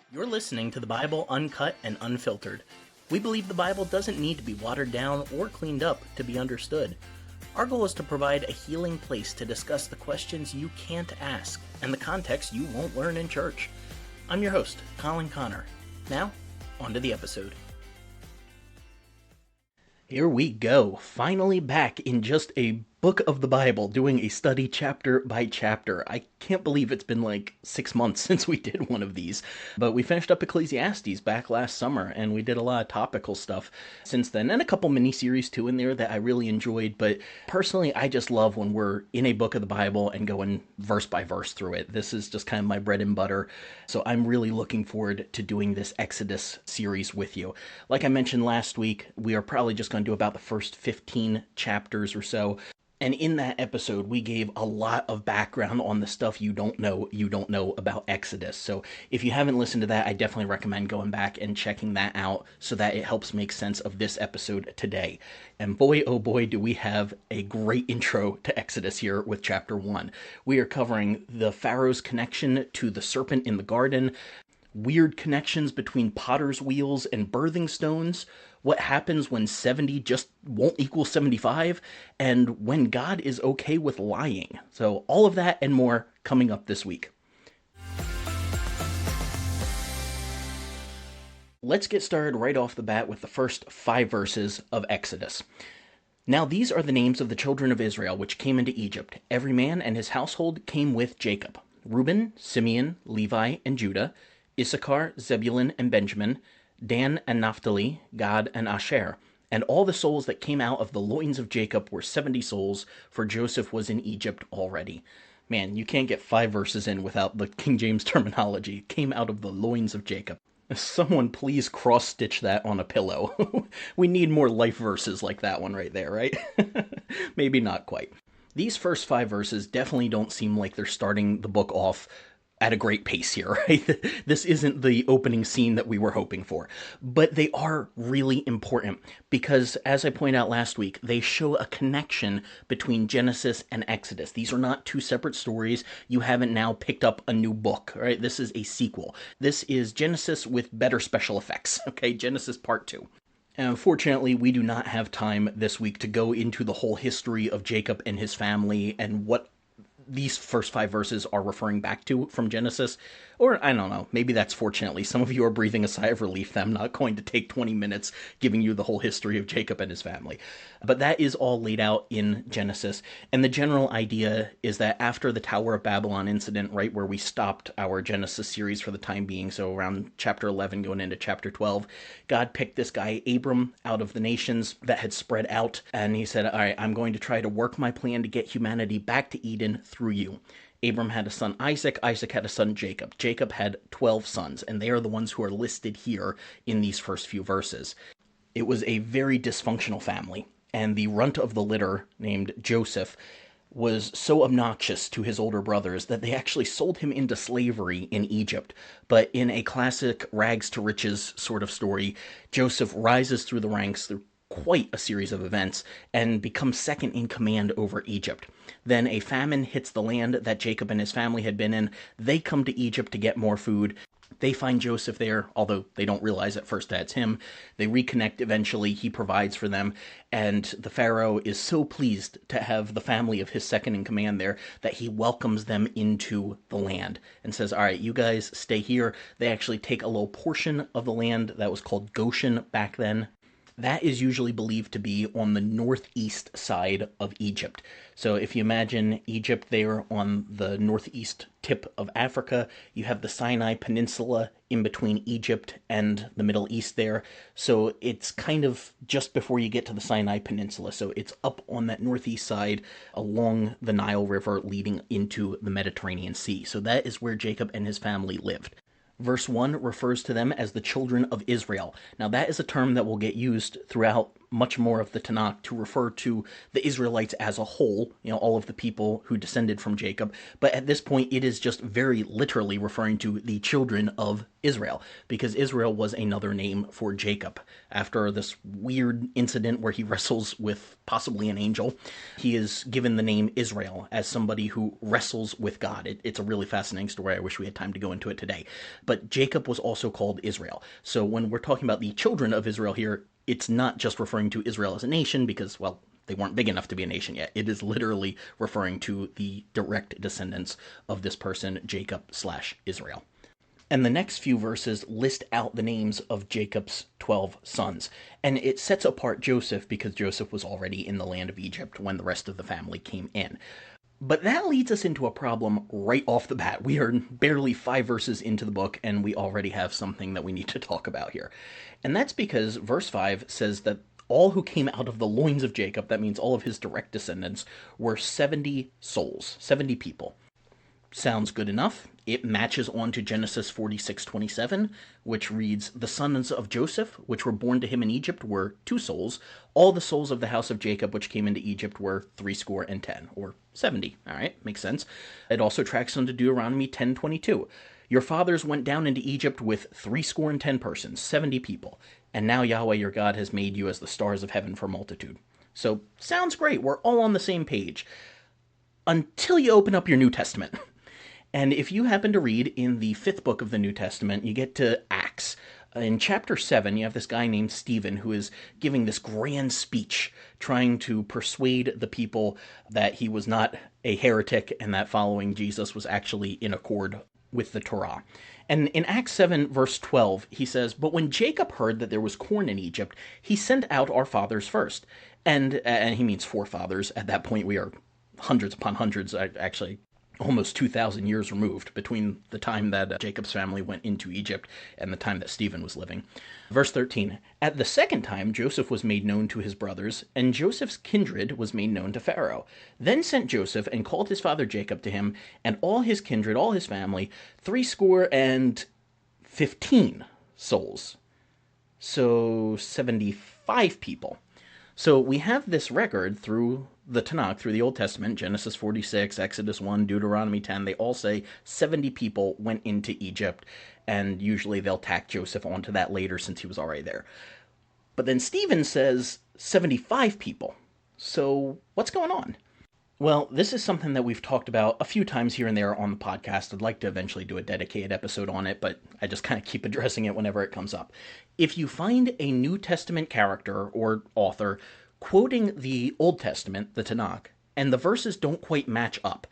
You're listening to the Bible Uncut and Unfiltered. We believe the Bible doesn't need to be watered down or cleaned up to be understood. Our goal is to provide a healing place to discuss the questions you can't ask and the context you won't learn in church. I'm your host, Colin Connor. Now, on to the episode. Here we go, finally back in just a book of the Bible, doing a study chapter by chapter. I can't believe it's been like 6 months since we did one of these, but we finished up Ecclesiastes back last summer, and we did a lot of topical stuff since then, and a couple mini-series too in there that I really enjoyed, but personally, I just love when we're in a book of the Bible and going verse by verse through it. This is just kind of my bread and butter, so I'm really looking forward to doing this Exodus series with you. Like I mentioned last week, we are probably just going to do about the first 15 chapters or so. And in that episode, we gave a lot of background on the stuff you don't know about Exodus. So if you haven't listened to that, I definitely recommend going back and checking that out so that it helps make sense of this episode today. And boy, oh boy, do we have a great intro to Exodus here with chapter 1. We are covering the Pharaoh's connection to the serpent in the garden, weird connections between potter's wheels and birthing stones, what happens when 70 just won't equal 75, and when God is okay with lying. So all of that and more coming up this week. Let's get started right off the bat with the first 5 verses of Exodus. Now these are the names of the children of Israel which came into Egypt. Every man and his household came with Jacob: Reuben, Simeon, Levi, and Judah, Issachar, Zebulun, and Benjamin, Dan and Naphtali, Gad and Asher. And all the souls that came out of the loins of Jacob were 70 souls, for Joseph was in Egypt already. Man, you can't get 5 verses in without the King James terminology. Came out of the loins of Jacob. Someone please cross-stitch that on a pillow. We need more life verses like that one right there, right? Maybe not quite. These first 5 verses definitely don't seem like they're starting the book off at a great pace here, right? This isn't the opening scene that we were hoping for, but they are really important because, as I pointed out last week, they show a connection between Genesis and Exodus. These are not 2 separate stories. You haven't now picked up a new book, right? This is a sequel. This is Genesis with better special effects, okay? Genesis Part 2. And unfortunately, we do not have time this week to go into the whole history of Jacob and his family and what these first 5 verses are referring back to from Genesis. Or, I don't know, maybe that's fortunately. Some of you are breathing a sigh of relief that I'm not going to take 20 minutes giving you the whole history of Jacob and his family. But that is all laid out in Genesis. And the general idea is that after the Tower of Babylon incident, right where we stopped our Genesis series for the time being, so around chapter 11 going into chapter 12, God picked this guy Abram out of the nations that had spread out, and he said, all right, I'm going to try to work my plan to get humanity back to Eden through you. Abram had a son Isaac, Isaac had a son Jacob. Jacob had 12 sons, and they are the ones who are listed here in these first few verses. It was a very dysfunctional family, and the runt of the litter, named Joseph, was so obnoxious to his older brothers that they actually sold him into slavery in Egypt. But in a classic rags to riches sort of story, Joseph rises through the ranks through quite a series of events and becomes second in command over Egypt. Then a famine hits the land that Jacob and his family had been in. They come to Egypt to get more food. They find Joseph there, although they don't realize at first that's him. They reconnect eventually. He provides for them. And the Pharaoh is so pleased to have the family of his second in command there that he welcomes them into the land and says, all right, you guys stay here. They actually take a little portion of the land that was called Goshen back then. That is usually believed to be on the northeast side of Egypt. So if you imagine Egypt there on the northeast tip of Africa, you have the Sinai Peninsula in between Egypt and the Middle East there. So it's kind of just before you get to the Sinai Peninsula. So it's up on that northeast side along the Nile River leading into the Mediterranean Sea. So that is where Jacob and his family lived. Verse 1 refers to them as the children of Israel. Now that is a term that will get used throughout much more of the Tanakh to refer to the Israelites as a whole, all of the people who descended from Jacob. But at this point, it is just very literally referring to the children of Israel, because Israel was another name for Jacob. After this weird incident where he wrestles with possibly an angel, he is given the name Israel as somebody who wrestles with God. It's a really fascinating story. I wish we had time to go into it today. but Jacob was also called Israel. So when we're talking about the children of Israel here, it's not just referring to Israel as a nation because, well, they weren't big enough to be a nation yet. It is literally referring to the direct descendants of this person, Jacob/Israel. And the next few verses list out the names of Jacob's 12 sons. And it sets apart Joseph because Joseph was already in the land of Egypt when the rest of the family came in. But that leads us into a problem right off the bat. We are barely 5 verses into the book, and we already have something that we need to talk about here. And that's because verse 5 says that all who came out of the loins of Jacob, that means all of his direct descendants, were 70 souls, 70 people. Sounds good enough. It matches on to Genesis 46:27, which reads, "The sons of Joseph, which were born to him in Egypt, were 2 souls. All the souls of the house of Jacob, which came into Egypt, were 70, or 70. All right, makes sense. It also tracks onto Deuteronomy 10:22. Your fathers went down into Egypt with 70 persons, 70 people. And now Yahweh your God has made you as the stars of heaven for multitude." So, sounds great. We're all on the same page. Until you open up your New Testament. And if you happen to read in the 5th book of the New Testament, you get to Acts. In chapter 7, you have this guy named Stephen who is giving this grand speech trying to persuade the people that he was not a heretic and that following Jesus was actually in accord with the Torah. And in Acts 7, verse 12, he says, "But when Jacob heard that there was corn in Egypt, he sent out our fathers first." And he means forefathers. At that point, we are hundreds upon hundreds, actually almost 2,000 years removed between the time that Jacob's family went into Egypt and the time that Stephen was living. Verse 13, "At the second time Joseph was made known to his brothers, and Joseph's kindred was made known to Pharaoh. Then sent Joseph and called his father Jacob to him, and all his kindred, all his family, 75 souls." So 75 people. So we have this record through the Tanakh, through the Old Testament, Genesis 46, Exodus 1, Deuteronomy 10, they all say 70 people went into Egypt, and usually they'll tack Joseph onto that later since he was already there. But then Stephen says 75 people. So what's going on? Well, this is something that we've talked about a few times here and there on the podcast. I'd like to eventually do a dedicated episode on it, but I just kind of keep addressing it whenever it comes up. If you find a New Testament character or author quoting the Old Testament, the Tanakh, and the verses don't quite match up,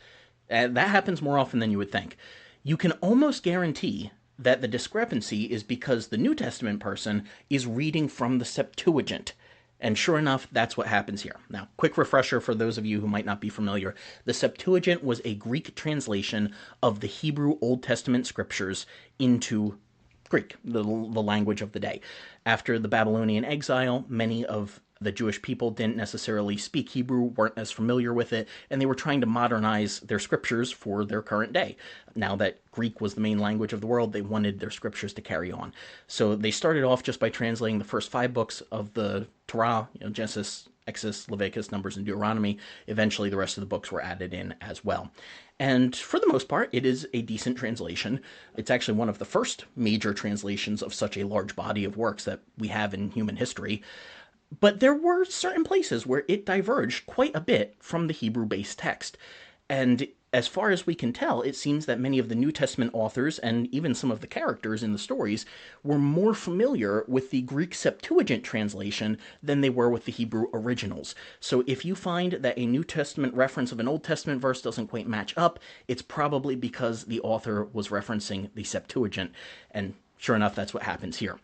that happens more often than you would think, you can almost guarantee that the discrepancy is because the New Testament person is reading from the Septuagint. And sure enough, that's what happens here. Now, quick refresher for those of you who might not be familiar. The Septuagint was a Greek translation of the Hebrew Old Testament scriptures into Greek, the language of the day. After the Babylonian exile, many of the Jewish people didn't necessarily speak Hebrew, weren't as familiar with it, and they were trying to modernize their scriptures for their current day. Now that Greek was the main language of the world, they wanted their scriptures to carry on. So they started off just by translating the first 5 books of the Torah, Genesis, Exodus, Leviticus, Numbers, and Deuteronomy. Eventually, the rest of the books were added in as well. And for the most part, it is a decent translation. It's actually one of the first major translations of such a large body of works that we have in human history. But there were certain places where it diverged quite a bit from the Hebrew-based text. And as far as we can tell, it seems that many of the New Testament authors and even some of the characters in the stories were more familiar with the Greek Septuagint translation than they were with the Hebrew originals. So if you find that a New Testament reference of an Old Testament verse doesn't quite match up, it's probably because the author was referencing the Septuagint. And sure enough, that's what happens here.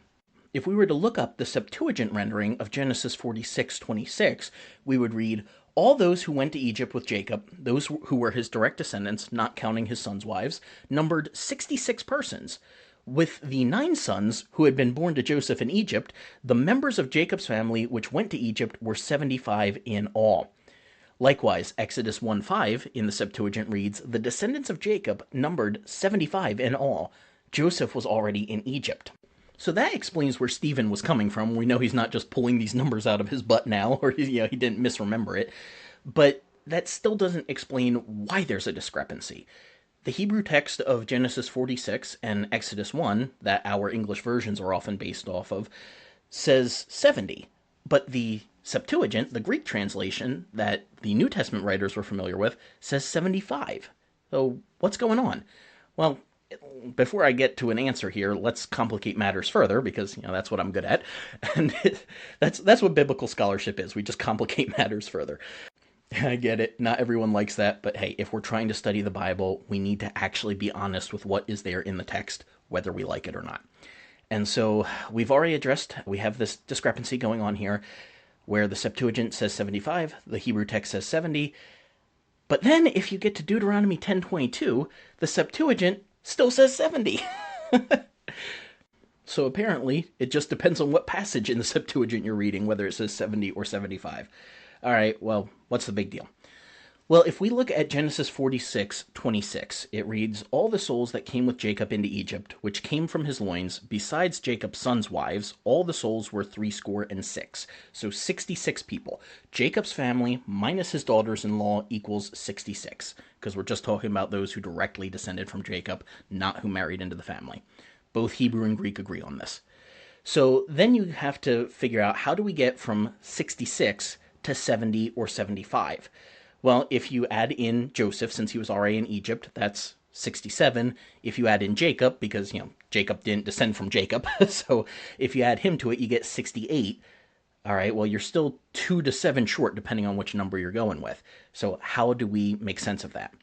If we were to look up the Septuagint rendering of Genesis 46:26, we would read, "All those who went to Egypt with Jacob, those who were his direct descendants, not counting his sons' wives, numbered 66 persons. With the 9 sons who had been born to Joseph in Egypt, the members of Jacob's family which went to Egypt were 75 in all." Likewise, Exodus 1:5 in the Septuagint reads, "The descendants of Jacob numbered 75 in all. Joseph was already in Egypt." So that explains where Stephen was coming from. We know he's not just pulling these numbers out of his butt now, or he didn't misremember it. But that still doesn't explain why there's a discrepancy. The Hebrew text of Genesis 46 and Exodus 1, that our English versions are often based off of, says 70. But the Septuagint, the Greek translation that the New Testament writers were familiar with, says 75. So what's going on? Well, before I get to an answer here, let's complicate matters further because that's what I'm good at, and that's what biblical scholarship is. We just complicate matters further. I get it. Not everyone likes that, but hey, if we're trying to study the Bible, we need to actually be honest with what is there in the text, whether we like it or not. And so we've already addressed, we have this discrepancy going on here where the Septuagint says 75, the Hebrew text says 70. But then if you get to Deuteronomy 10:22, the Septuagint still says 70. So apparently, it just depends on what passage in the Septuagint you're reading, whether it says 70 or 75. All right, well, what's the big deal? Well, if we look at Genesis 46:26, it reads, "All the souls that came with Jacob into Egypt, which came from his loins, besides Jacob's sons' wives, all the souls were 66. So 66 people. Jacob's family minus his daughters-in-law equals 66, because we're just talking about those who directly descended from Jacob, not who married into the family. Both Hebrew and Greek agree on this. So then you have to figure out, how do we get from 66 to 70 or 75? Well, if you add in Joseph, since he was already in Egypt, that's 67. If you add in Jacob, because, Jacob didn't descend from Jacob, so if you add him to it, you get 68. All right, well, you're still 2 to 7 short, depending on which number you're going with. So how do we make sense of that?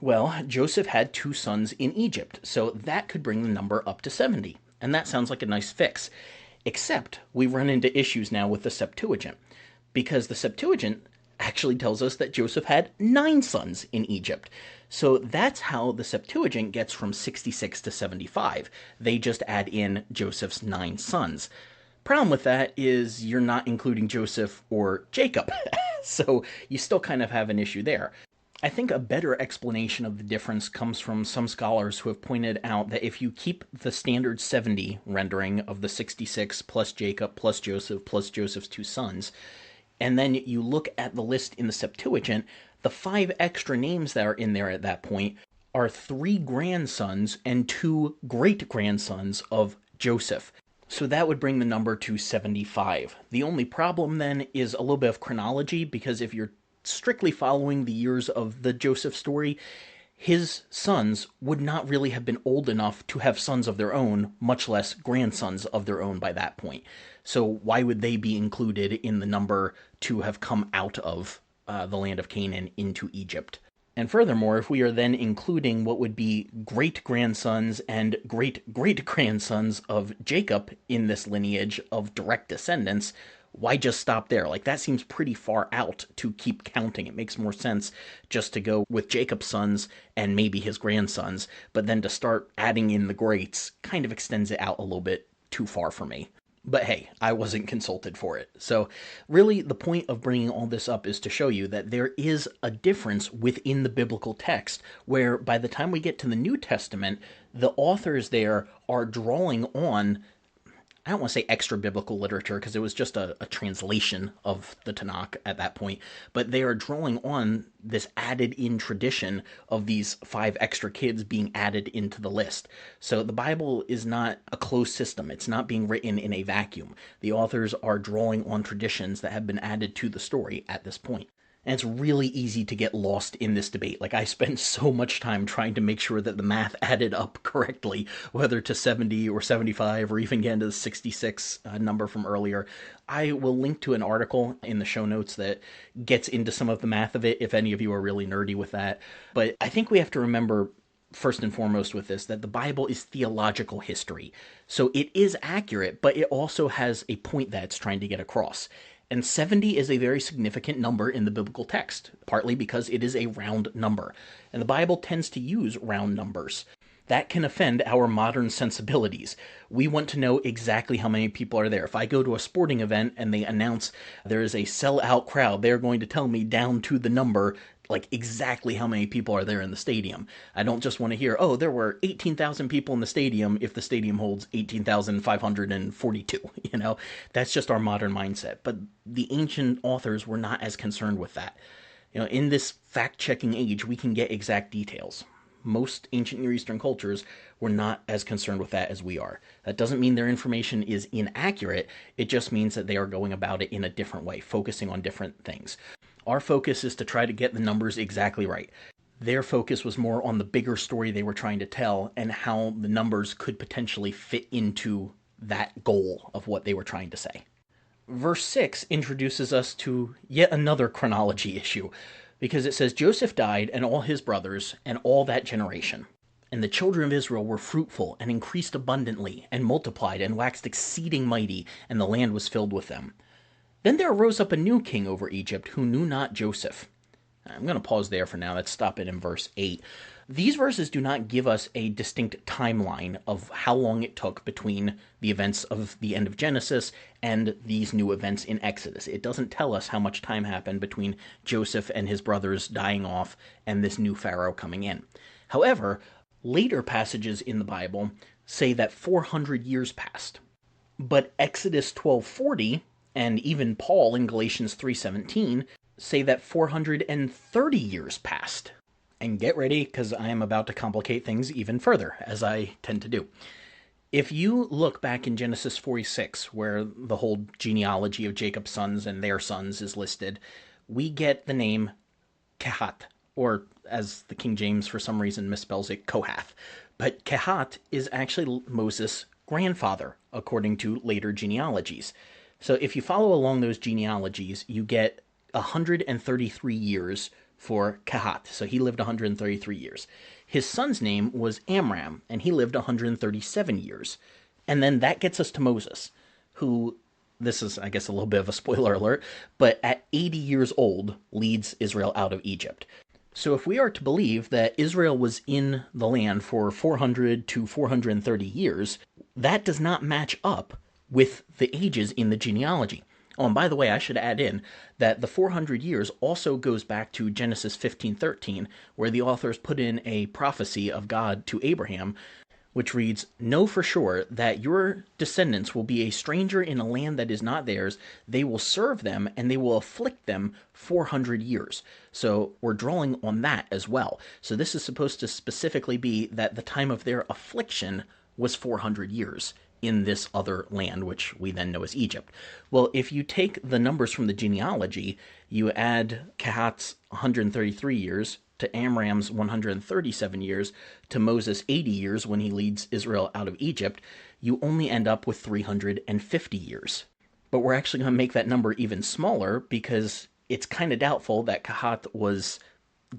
Well, Joseph had 2 sons in Egypt, so that could bring the number up to 70. And that sounds like a nice fix. Except we run into issues now with the Septuagint, because the Septuagint actually tells us that Joseph had 9 sons in Egypt. So that's how the Septuagint gets from 66 to 75. They just add in Joseph's 9 sons. Problem with that is you're not including Joseph or Jacob. So you still kind of have an issue there. I think a better explanation of the difference comes from some scholars who have pointed out that if you keep the standard 70 rendering of the 66 plus Jacob plus Joseph plus Joseph's 2 sons, and then you look at the list in the Septuagint, the 5 extra names that are in there at that point are 3 grandsons and 2 great-grandsons of Joseph. So that would bring the number to 75. The only problem then is a little bit of chronology, because if you're strictly following the years of the Joseph story, his sons would not really have been old enough to have sons of their own, much less grandsons of their own by that point. So why would they be included in the number to have come out of the land of Canaan into Egypt? And furthermore, if we are then including what would be great-grandsons and great-great-grandsons of Jacob in this lineage of direct descendants, why just stop there? Like, that seems pretty far out to keep counting. It makes more sense just to go with Jacob's sons and maybe his grandsons, but then to start adding in the greats kind of extends it out a little bit too far for me. But hey, I wasn't consulted for it. So really, the point of bringing all this up is to show you that there is a difference within the biblical text, where by the time we get to the New Testament, the authors there are drawing on, I don't want to say extra biblical literature, because it was just a translation of the Tanakh at that point, but they are drawing on this added in tradition of these 5 extra kids being added into the list. So the Bible is not a closed system. It's not being written in a vacuum. The authors are drawing on traditions that have been added to the story at this point. And it's really easy to get lost in this debate. Like, I spent so much time trying to make sure that the math added up correctly, whether to 70 or 75 or even get into the 66 number from earlier. I will link to an article in the show notes that gets into some of the math of it, if any of you are really nerdy with that. But I think we have to remember, first and foremost with this, that the Bible is theological history. So it is accurate, but it also has a point that it's trying to get across. And 70 is a very significant number in the biblical text, partly because it is a round number. And the Bible tends to use round numbers. That can offend our modern sensibilities. We want to know exactly how many people are there. If I go to a sporting event and they announce there is a sellout crowd, they're going to tell me down to the number, like exactly how many people are there in the stadium. I don't just want to hear, oh, there were 18,000 people in the stadium if the stadium holds 18,542. That's just our modern mindset. But the ancient authors were not as concerned with that. In this fact-checking age, we can get exact details. Most ancient Near Eastern cultures were not as concerned with that as we are. That doesn't mean their information is inaccurate. It just means that they are going about it in a different way, focusing on different things. Our focus is to try to get the numbers exactly right. Their focus was more on the bigger story they were trying to tell and how the numbers could potentially fit into that goal of what they were trying to say. Verse 6 introduces us to yet another chronology issue, because it says, Joseph died, and all his brothers, and all that generation. And the children of Israel were fruitful, and increased abundantly, and multiplied, and waxed exceeding mighty, and the land was filled with them. Then there arose up a new king over Egypt, who knew not Joseph. I'm going to pause there for now. Let's stop it in verse 8. These verses do not give us a distinct timeline of how long it took between the events of the end of Genesis and these new events in Exodus. It doesn't tell us how much time happened between Joseph and his brothers dying off and this new Pharaoh coming in. However, later passages in the Bible say that 400 years passed. But Exodus 12:40 and even Paul in Galatians 3:17 say that 430 years passed. And get ready, because I am about to complicate things even further, as I tend to do. If you look back in Genesis 46, where the whole genealogy of Jacob's sons and their sons is listed, we get the name Kehat, or as the King James for some reason misspells it, Kohath. But Kehat is actually Moses' grandfather, according to later genealogies. So if you follow along those genealogies, you get 133 years for Kehat. So he lived 133 years. His son's name was Amram, and he lived 137 years. And then that gets us to Moses, who, this is, I guess, a little bit of a spoiler alert, but at 80 years old, leads Israel out of Egypt. So if we are to believe that Israel was in the land for 400 to 430 years, that does not match up with the ages in the genealogy. Oh, and by the way, I should add in that the 400 years also goes back to Genesis 15:13, where the authors put in a prophecy of God to Abraham, which reads, "Know for sure that your descendants will be a stranger in a land that is not theirs. They will serve them, and they will afflict them 400 years. So we're drawing on that as well. So this is supposed to specifically be that the time of their affliction was 400 years. In this other land, which we then know as Egypt. Well, if you take the numbers from the genealogy, you add Kehat's 133 years to Amram's 137 years to Moses' 80 years when he leads Israel out of Egypt, you only end up with 350 years. But we're actually going to make that number even smaller because it's kind of doubtful that Kehat was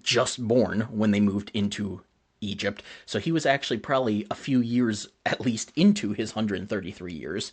just born when they moved into Egypt. So he was actually probably a few years at least into his 133 years.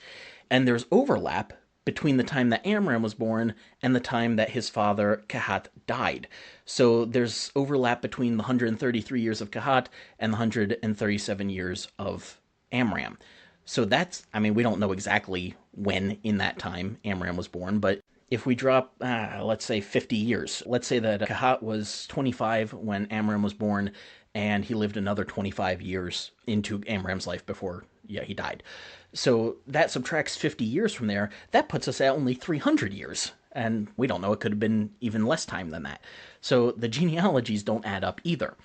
And there's overlap between the time that Amram was born and the time that his father Kehat died. So there's overlap between the 133 years of Kehat and the 137 years of Amram. So that's, I mean, we don't know exactly when in that time Amram was born, but if we drop, let's say 50 years, let's say that Kehat was 25 when Amram was born, and he lived another 25 years into Amram's life before, he died. So that subtracts 50 years from there. That puts us at only 300 years. And we don't know, it could have been even less time than that. So the genealogies don't add up either.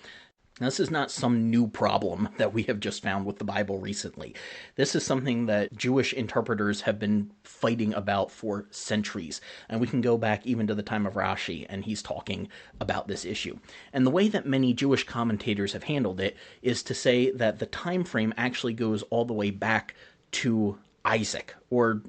Now, this is not some new problem that we have just found with the Bible recently. This is something that Jewish interpreters have been fighting about for centuries. And we can go back even to the time of Rashi, and he's talking about this issue. And the way that many Jewish commentators have handled it is to say that the time frame actually goes all the way back to Isaac, or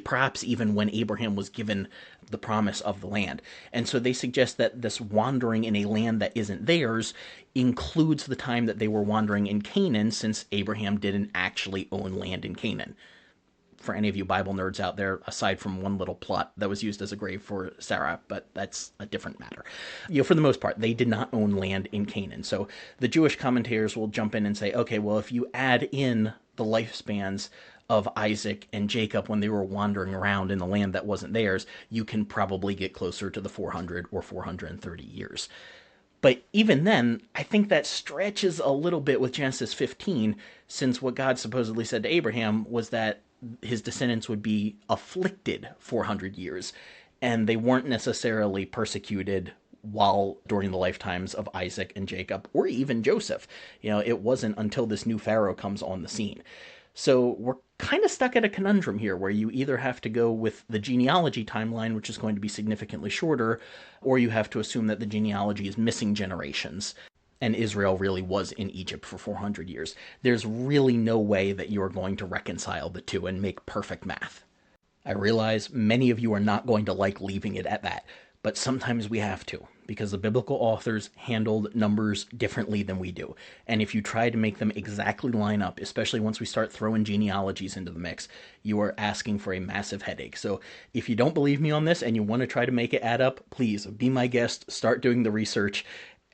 perhaps even when Abraham was given the promise of the land. And so they suggest that this wandering in a land that isn't theirs includes the time that they were wandering in Canaan, since Abraham didn't actually own land in Canaan. For any of you Bible nerds out there, aside from one little plot that was used as a grave for Sarah, but that's a different matter. For the most part, they did not own land in Canaan. So the Jewish commentators will jump in and say, okay, well, if you add in the lifespans of Isaac and Jacob when they were wandering around in the land that wasn't theirs, you can probably get closer to the 400 or 430 years. But even then, I think that stretches a little bit with Genesis 15, since what God supposedly said to Abraham was that his descendants would be afflicted 400 years, and they weren't necessarily persecuted while during the lifetimes of Isaac and Jacob, or even Joseph. It wasn't until this new Pharaoh comes on the scene. So we're kind of stuck at a conundrum here, where you either have to go with the genealogy timeline, which is going to be significantly shorter, or you have to assume that the genealogy is missing generations. and Israel really was in Egypt for 400 years. There's really no way that you are going to reconcile the two and make perfect math. I realize many of you are not going to like leaving it at that, but sometimes we have to, because the biblical authors handled numbers differently than we do. And if you try to make them exactly line up, especially once we start throwing genealogies into the mix, you are asking for a massive headache. So if you don't believe me on this and you want to try to make it add up, please be my guest, start doing the research,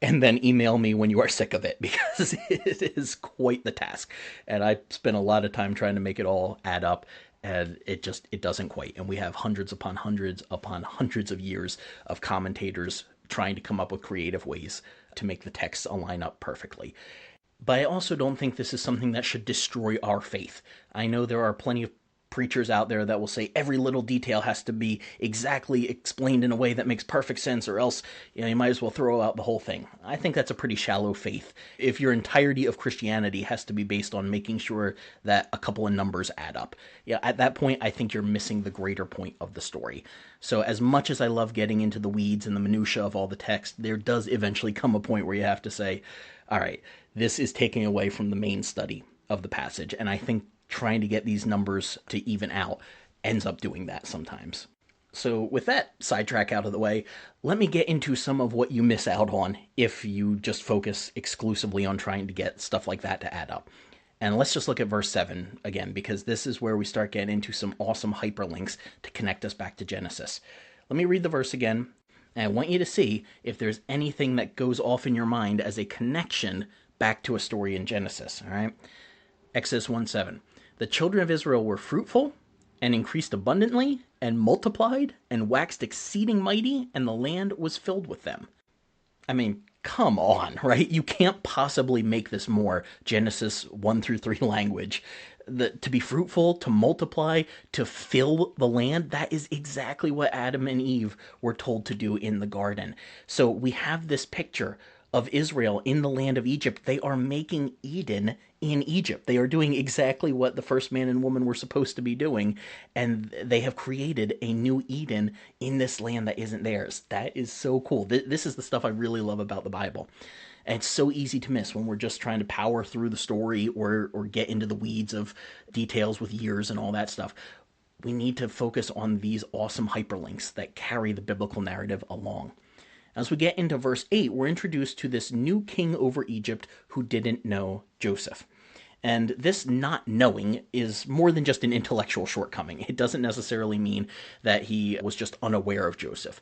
and then email me when you are sick of it, because it is quite the task. And I spent a lot of time trying to make it all add up, and it doesn't quite. And we have hundreds upon hundreds of years of commentators trying to come up with creative ways to make the texts align up perfectly. But I also don't think this is something that should destroy our faith. I know there are plenty of preachers out there that will say every little detail has to be exactly explained in a way that makes perfect sense, or else you might as well throw out the whole thing. I think that's a pretty shallow faith if your entirety of Christianity has to be based on making sure that a couple of numbers add up. At that point, I think you're missing the greater point of the story. So as much as I love getting into the weeds and the minutia of all the text, there does eventually come a point where you have to say, all right, this is taking away from the main study of the passage. And I think trying to get these numbers to even out ends up doing that sometimes. So with that sidetrack out of the way, let me get into some of what you miss out on if you just focus exclusively on trying to get stuff like that to add up. And let's just look at verse 7 again, because this is where we start getting into some awesome hyperlinks to connect us back to Genesis. Let me read the verse again, and I want you to see if there's anything that goes off in your mind as a connection back to a story in Genesis, all right? Exodus 1:7. The children of Israel were fruitful and increased abundantly and multiplied and waxed exceeding mighty, and the land was filled with them. I mean, come on, right? You can't possibly make this more Genesis 1-3 language. To be fruitful, to multiply, to fill the land, that is exactly what Adam and Eve were told to do in the garden. So we have this picture of Israel in the land of Egypt. They are making Eden in Egypt. They are doing exactly what the first man and woman were supposed to be doing, and they have created a new Eden in this land that isn't theirs. That is so cool. This is the stuff I really love about the Bible. And it's so easy to miss when we're just trying to power through the story or get into the weeds of details with years and all that stuff. We need to focus on these awesome hyperlinks that carry the biblical narrative along. As we get into verse 8, we're introduced to this new king over Egypt who didn't know Joseph. And this not knowing is more than just an intellectual shortcoming. It doesn't necessarily mean that he was just unaware of Joseph.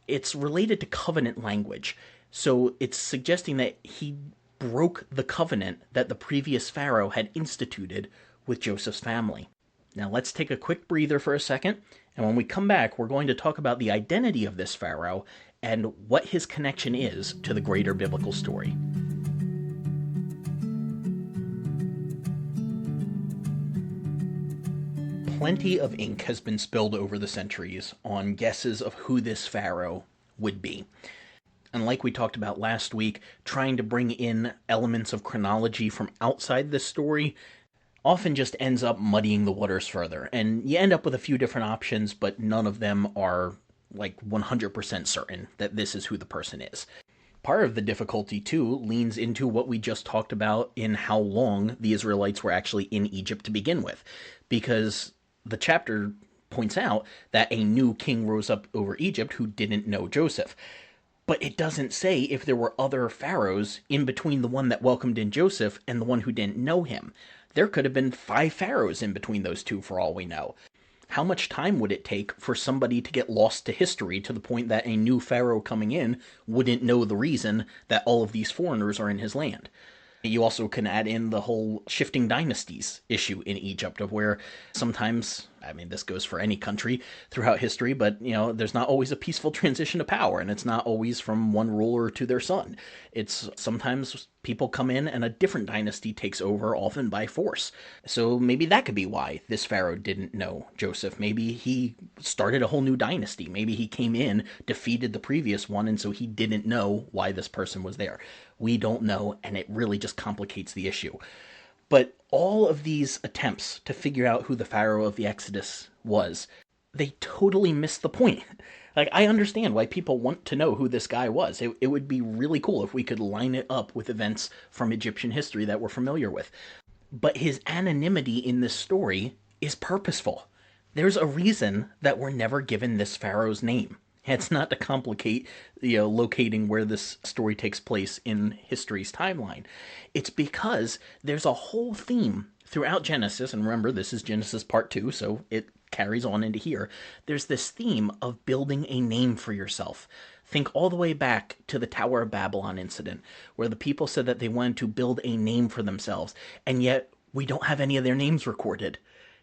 It's related to covenant language. So it's suggesting that he broke the covenant that the previous Pharaoh had instituted with Joseph's family. Now let's take a quick breather for a second, and when we come back, we're going to talk about the identity of this Pharaoh and what his connection is to the greater biblical story. Plenty of ink has been spilled over the centuries on guesses of who this Pharaoh would be. And like we talked about last week, trying to bring in elements of chronology from outside this story often just ends up muddying the waters further. And you end up with a few different options, but none of them are like 100% certain that this is who the person is. Part of the difficulty, too, leans into what we just talked about in how long the Israelites were actually in Egypt to begin with. Because the chapter points out that a new king rose up over Egypt who didn't know Joseph. But it doesn't say if there were other pharaohs in between the one that welcomed in Joseph and the one who didn't know him. There could have been 5 pharaohs in between those two for all we know. How much time would it take for somebody to get lost to history to the point that a new pharaoh coming in wouldn't know the reason that all of these foreigners are in his land? You also can add in the whole shifting dynasties issue in Egypt, of where sometimes, I mean, this goes for any country throughout history, but, there's not always a peaceful transition of power, and it's not always from one ruler to their son. It's sometimes people come in and a different dynasty takes over, often by force. So maybe that could be why this pharaoh didn't know Joseph. Maybe he started a whole new dynasty. Maybe he came in, defeated the previous one, and so he didn't know why this person was there. We don't know, and it really just complicates the issue. But all of these attempts to figure out who the Pharaoh of the Exodus was, they totally missed the point. Like, I understand why people want to know who this guy was. It would be really cool if we could line it up with events from Egyptian history that we're familiar with. But his anonymity in this story is purposeful. There's a reason that we're never given this Pharaoh's name. It's not to complicate, locating where this story takes place in history's timeline. It's because there's a whole theme throughout Genesis, and remember, this is Genesis part 2, so it carries on into here. There's this theme of building a name for yourself. Think all the way back to the Tower of Babylon incident, where the people said that they wanted to build a name for themselves, and yet we don't have any of their names recorded.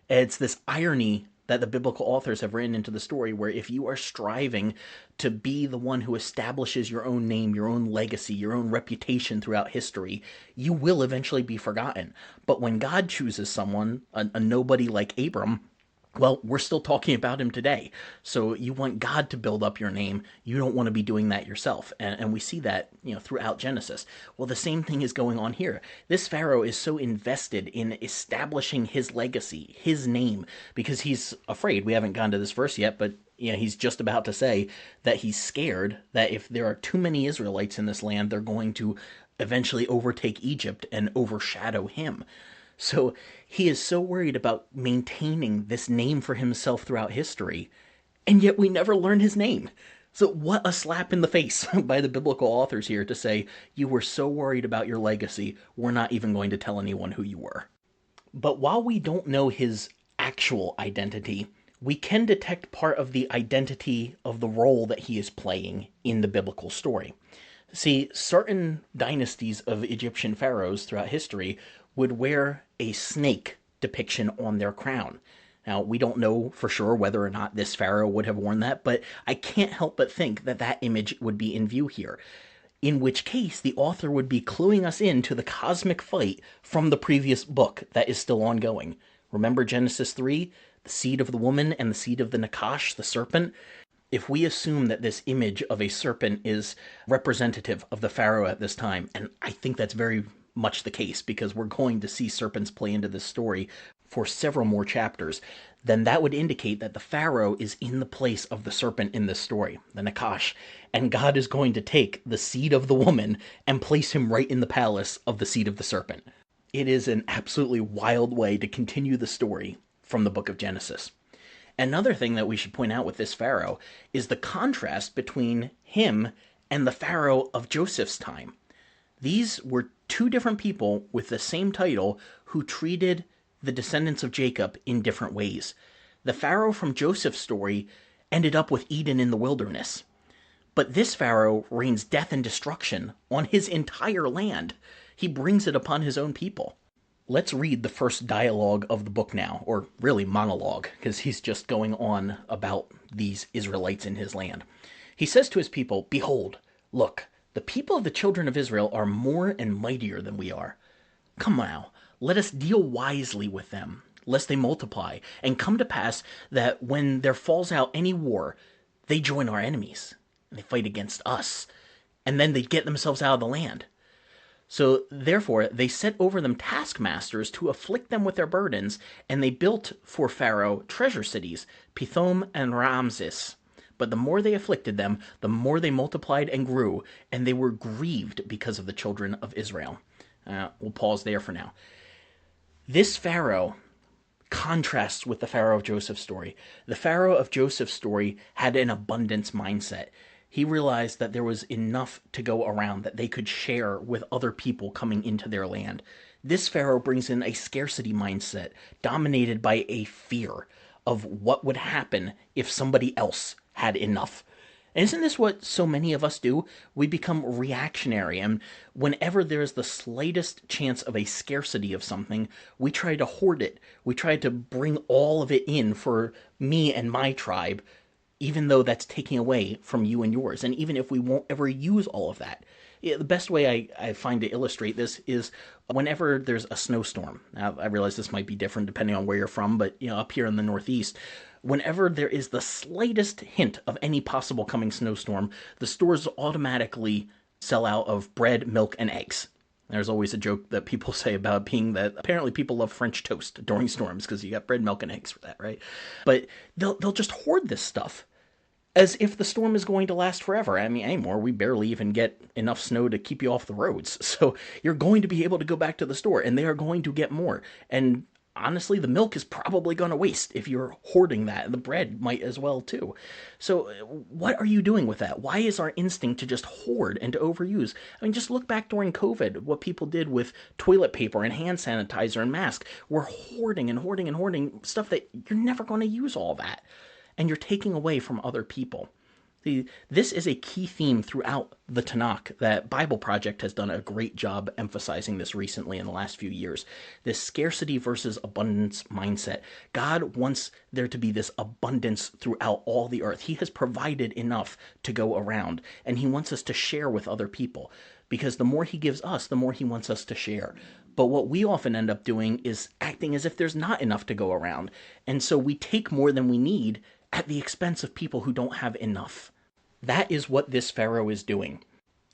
It's this irony that the biblical authors have written into the story, where if you are striving to be the one who establishes your own name, your own legacy, your own reputation throughout history, you will eventually be forgotten. But when God chooses someone, a nobody like Abram, well, we're still talking about him today. So you want God to build up your name. You don't want to be doing that yourself. And we see that, throughout Genesis. Well, the same thing is going on here. This Pharaoh is so invested in establishing his legacy, his name, because he's afraid. We haven't gone to this verse yet, but he's just about to say that he's scared that if there are too many Israelites in this land, they're going to eventually overtake Egypt and overshadow him. So he is so worried about maintaining this name for himself throughout history, and yet we never learn his name. So what a slap in the face by the biblical authors here to say, you were so worried about your legacy, we're not even going to tell anyone who you were. But while we don't know his actual identity, we can detect part of the identity of the role that he is playing in the biblical story. See, certain dynasties of Egyptian pharaohs throughout history would wear a snake depiction on their crown. Now, we don't know for sure whether or not this pharaoh would have worn that, but I can't help but think that that image would be in view here. In which case, the author would be cluing us into the cosmic fight from the previous book that is still ongoing. Remember Genesis 3? The seed of the woman and the seed of the nakhash, the serpent? If we assume that this image of a serpent is representative of the pharaoh at this time, and I think that's very much the case because we're going to see serpents play into this story for several more chapters, then that would indicate that the pharaoh is in the place of the serpent in this story, the nakhash, and God is going to take the seed of the woman and place him right in the palace of the seed of the serpent. It is an absolutely wild way to continue the story from the book of Genesis. Another thing that we should point out with this pharaoh is the contrast between him and the pharaoh of Joseph's time. These were two different people with the same title who treated the descendants of Jacob in different ways. The Pharaoh from Joseph's story ended up with Eden in the wilderness. But this Pharaoh rains death and destruction on his entire land. He brings it upon his own people. Let's read the first dialogue of the book now, or really monologue, because he's just going on about these Israelites in his land. He says to his people, "Behold, look, the people of the children of Israel are more and mightier than we are. Come now, let us deal wisely with them, lest they multiply, and come to pass that when there falls out any war, they join our enemies, and they fight against us, and then they get themselves out of the land. So therefore they set over them taskmasters to afflict them with their burdens, and they built for Pharaoh treasure cities, Pithom and Ramses. But the more they afflicted them, the more they multiplied and grew, and they were grieved because of the children of Israel." We'll pause there for now. This Pharaoh contrasts with the Pharaoh of Joseph's story. The Pharaoh of Joseph's story had an abundance mindset. He realized that there was enough to go around, that they could share with other people coming into their land. This Pharaoh brings in a scarcity mindset, dominated by a fear of what would happen if somebody else had enough. And isn't this what so many of us do? We become reactionary, and whenever there's the slightest chance of a scarcity of something, we try to hoard it. We try to bring all of it in for me and my tribe, even though that's taking away from you and yours, and even if we won't ever use all of that. The best way I find to illustrate this is whenever there's a snowstorm. Now, I realize this might be different depending on where you're from, but up here in the Northeast, whenever there is the slightest hint of any possible coming snowstorm, the stores automatically sell out of bread, milk, and eggs. There's always a joke that people say about being that apparently people love French toast during storms because you got bread, milk, and eggs for that, right? But they'll just hoard this stuff. as if the storm is going to last forever. I mean, anymore, we barely even get enough snow to keep you off the roads. So you're going to be able to go back to the store, and they are going to get more. And honestly, the milk is probably going to waste if you're hoarding that. The bread might as well, too. So what are you doing with that? Why is our instinct to just hoard and to overuse? I mean, just look back during COVID, what people did with toilet paper and hand sanitizer and masks. We're hoarding and hoarding and hoarding stuff that you're never going to use all that. And you're taking away from other people. This is a key theme throughout the Tanakh that Bible Project has done a great job emphasizing this recently in the last few years. This scarcity versus abundance mindset. God wants there to be this abundance throughout all the earth. He has provided enough to go around, and he wants us to share with other people, because the more he gives us, the more he wants us to share. But what we often end up doing is acting as if there's not enough to go around, and so we take more than we need at the expense of people who don't have enough. That is what this Pharaoh is doing.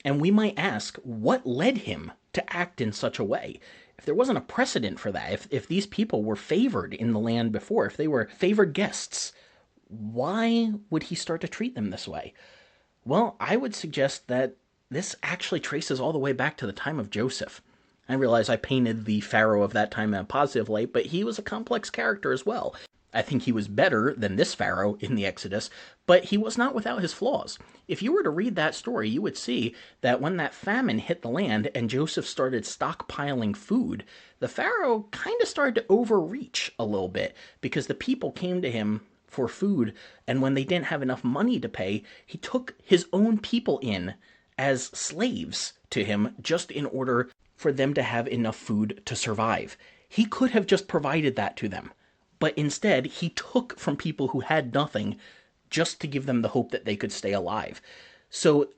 And we might ask, what led him to act in such a way? If there wasn't a precedent for that, if these people were favored in the land before, if they were favored guests, why would he start to treat them this way? Well, I would suggest that this actually traces all the way back to the time of Joseph. I realize I painted the Pharaoh of that time in a positive light, but he was a complex character as well. I think he was better than this Pharaoh in the Exodus, but he was not without his flaws. If you were to read that story, you would see that when that famine hit the land and Joseph started stockpiling food, the Pharaoh kind of started to overreach a little bit, because the people came to him for food, and when they didn't have enough money to pay, he took his own people in as slaves to him just in order for them to have enough food to survive. He could have just provided that to them. But instead, he took from people who had nothing just to give them the hope that they could stay alive. So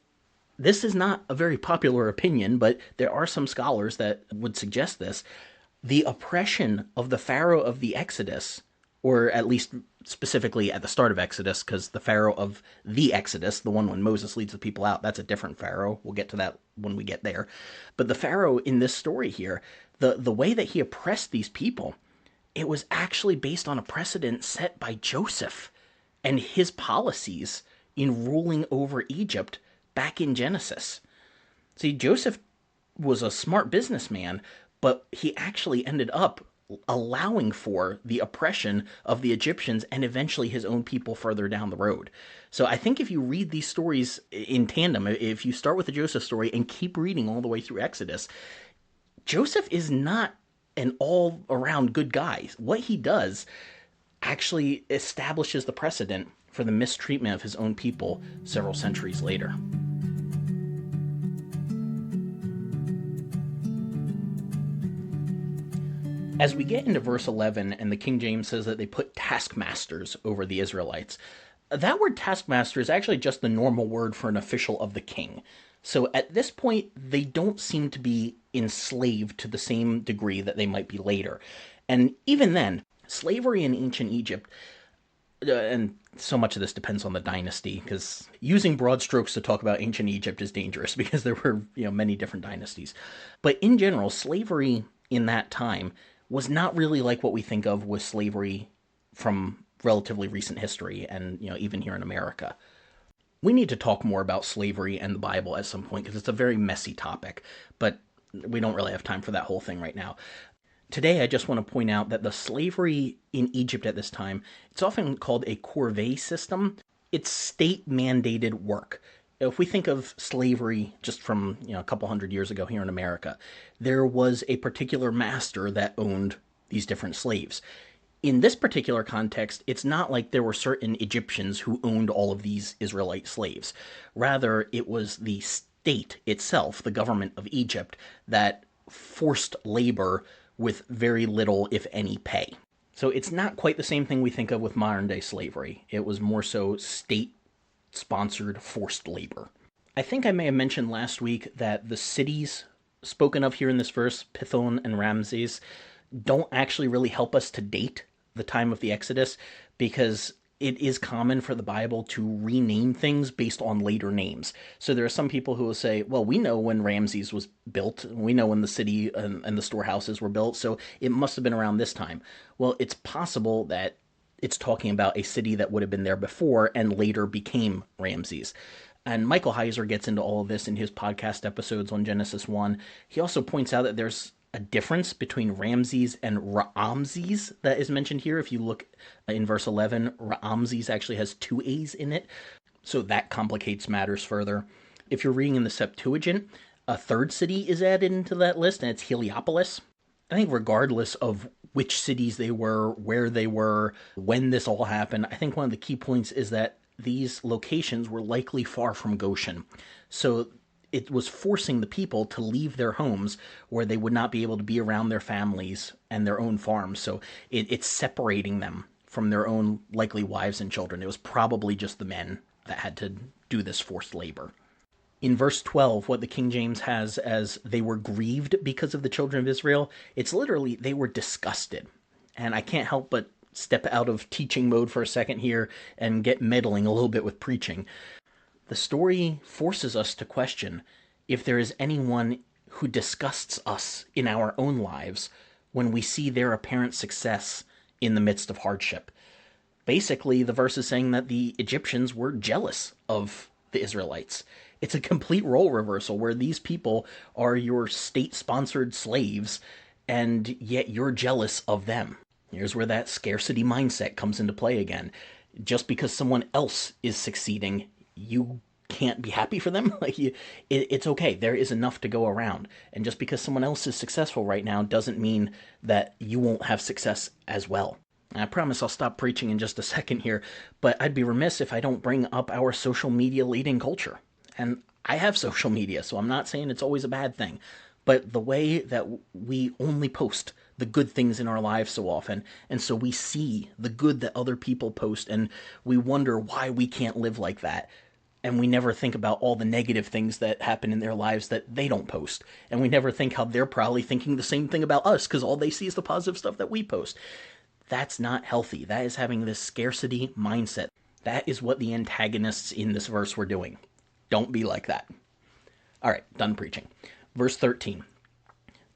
this is not a very popular opinion, but there are some scholars that would suggest this. The oppression of the Pharaoh of the Exodus, or at least specifically at the start of Exodus, because the Pharaoh of the Exodus, the one when Moses leads the people out, that's a different Pharaoh. We'll get to that when we get there. But the Pharaoh in this story here, the way that he oppressed these people, it was actually based on a precedent set by Joseph and his policies in ruling over Egypt back in Genesis. See, Joseph was a smart businessman, but he actually ended up allowing for the oppression of the Egyptians and eventually his own people further down the road. So I think if you read these stories in tandem, if you start with the Joseph story and keep reading all the way through Exodus, Joseph is not an all-around good guy. What he does actually establishes the precedent for the mistreatment of his own people several centuries later. As we get into verse 11, and the King James says that they put taskmasters over the Israelites, that word taskmaster is actually just the normal word for an official of the king. So at this point, they don't seem to be enslaved to the same degree that they might be later. And even then, slavery in ancient Egypt, and so much of this depends on the dynasty, because using broad strokes to talk about ancient Egypt is dangerous because there were, many different dynasties. But in general, slavery in that time was not really like what we think of with slavery from relatively recent history and, even here in America. We need to talk more about slavery and the Bible at some point because it's a very messy topic, but we don't really have time for that whole thing right now. Today, I just want to point out that the slavery in Egypt at this time, it's often called a corvée system. It's state-mandated work. If we think of slavery just from a couple hundred years ago here in America, there was a particular master that owned these different slaves. In this particular context, it's not like there were certain Egyptians who owned all of these Israelite slaves. Rather, it was the state itself, the government of Egypt, that forced labor with very little, if any, pay. So it's not quite the same thing we think of with modern-day slavery. It was more so state-sponsored forced labor. I think I may have mentioned last week that the cities spoken of here in this verse, Pithom and Ramses, don't actually really help us to date the time of the Exodus, because it is common for the Bible to rename things based on later names. So there are some people who will say, well, we know when Ramses was built, we know when the city and the storehouses were built, so it must have been around this time. Well, it's possible that it's talking about a city that would have been there before and later became Ramses. And Michael Heiser gets into all of this in his podcast episodes on Genesis 1. He also points out that there's a difference between Ramses and Raamses that is mentioned here. If you look in verse 11, Raamses actually has two A's in it, so that complicates matters further. If you're reading in the Septuagint, a third city is added into that list, and it's Heliopolis. I think regardless of which cities they were, where they were, when this all happened, I think one of the key points is that these locations were likely far from Goshen. So it was forcing the people to leave their homes where they would not be able to be around their families and their own farms. So it's separating them from their own likely wives and children. It was probably just the men that had to do this forced labor. In verse 12, what the King James has as they were grieved because of the children of Israel, it's literally they were disgusted. And I can't help but step out of teaching mode for a second here and get meddling a little bit with preaching. The story forces us to question if there is anyone who disgusts us in our own lives when we see their apparent success in the midst of hardship. Basically, the verse is saying that the Egyptians were jealous of the Israelites. It's a complete role reversal where these people are your state-sponsored slaves, and yet you're jealous of them. Here's where that scarcity mindset comes into play again. Just because someone else is succeeding, you can't be happy for them. It's okay. There is enough to go around. And just because someone else is successful right now doesn't mean that you won't have success as well. And I promise I'll stop preaching in just a second here, but I'd be remiss if I don't bring up our social media leading culture. And I have social media, so I'm not saying it's always a bad thing. But the way that we only post the good things in our lives so often, and so we see the good that other people post, and we wonder why we can't live like that. And we never think about all the negative things that happen in their lives that they don't post. And we never think how they're probably thinking the same thing about us, because all they see is the positive stuff that we post. That's not healthy. That is having this scarcity mindset. That is what the antagonists in this verse were doing. Don't be like that. All right, done preaching. Verse 13.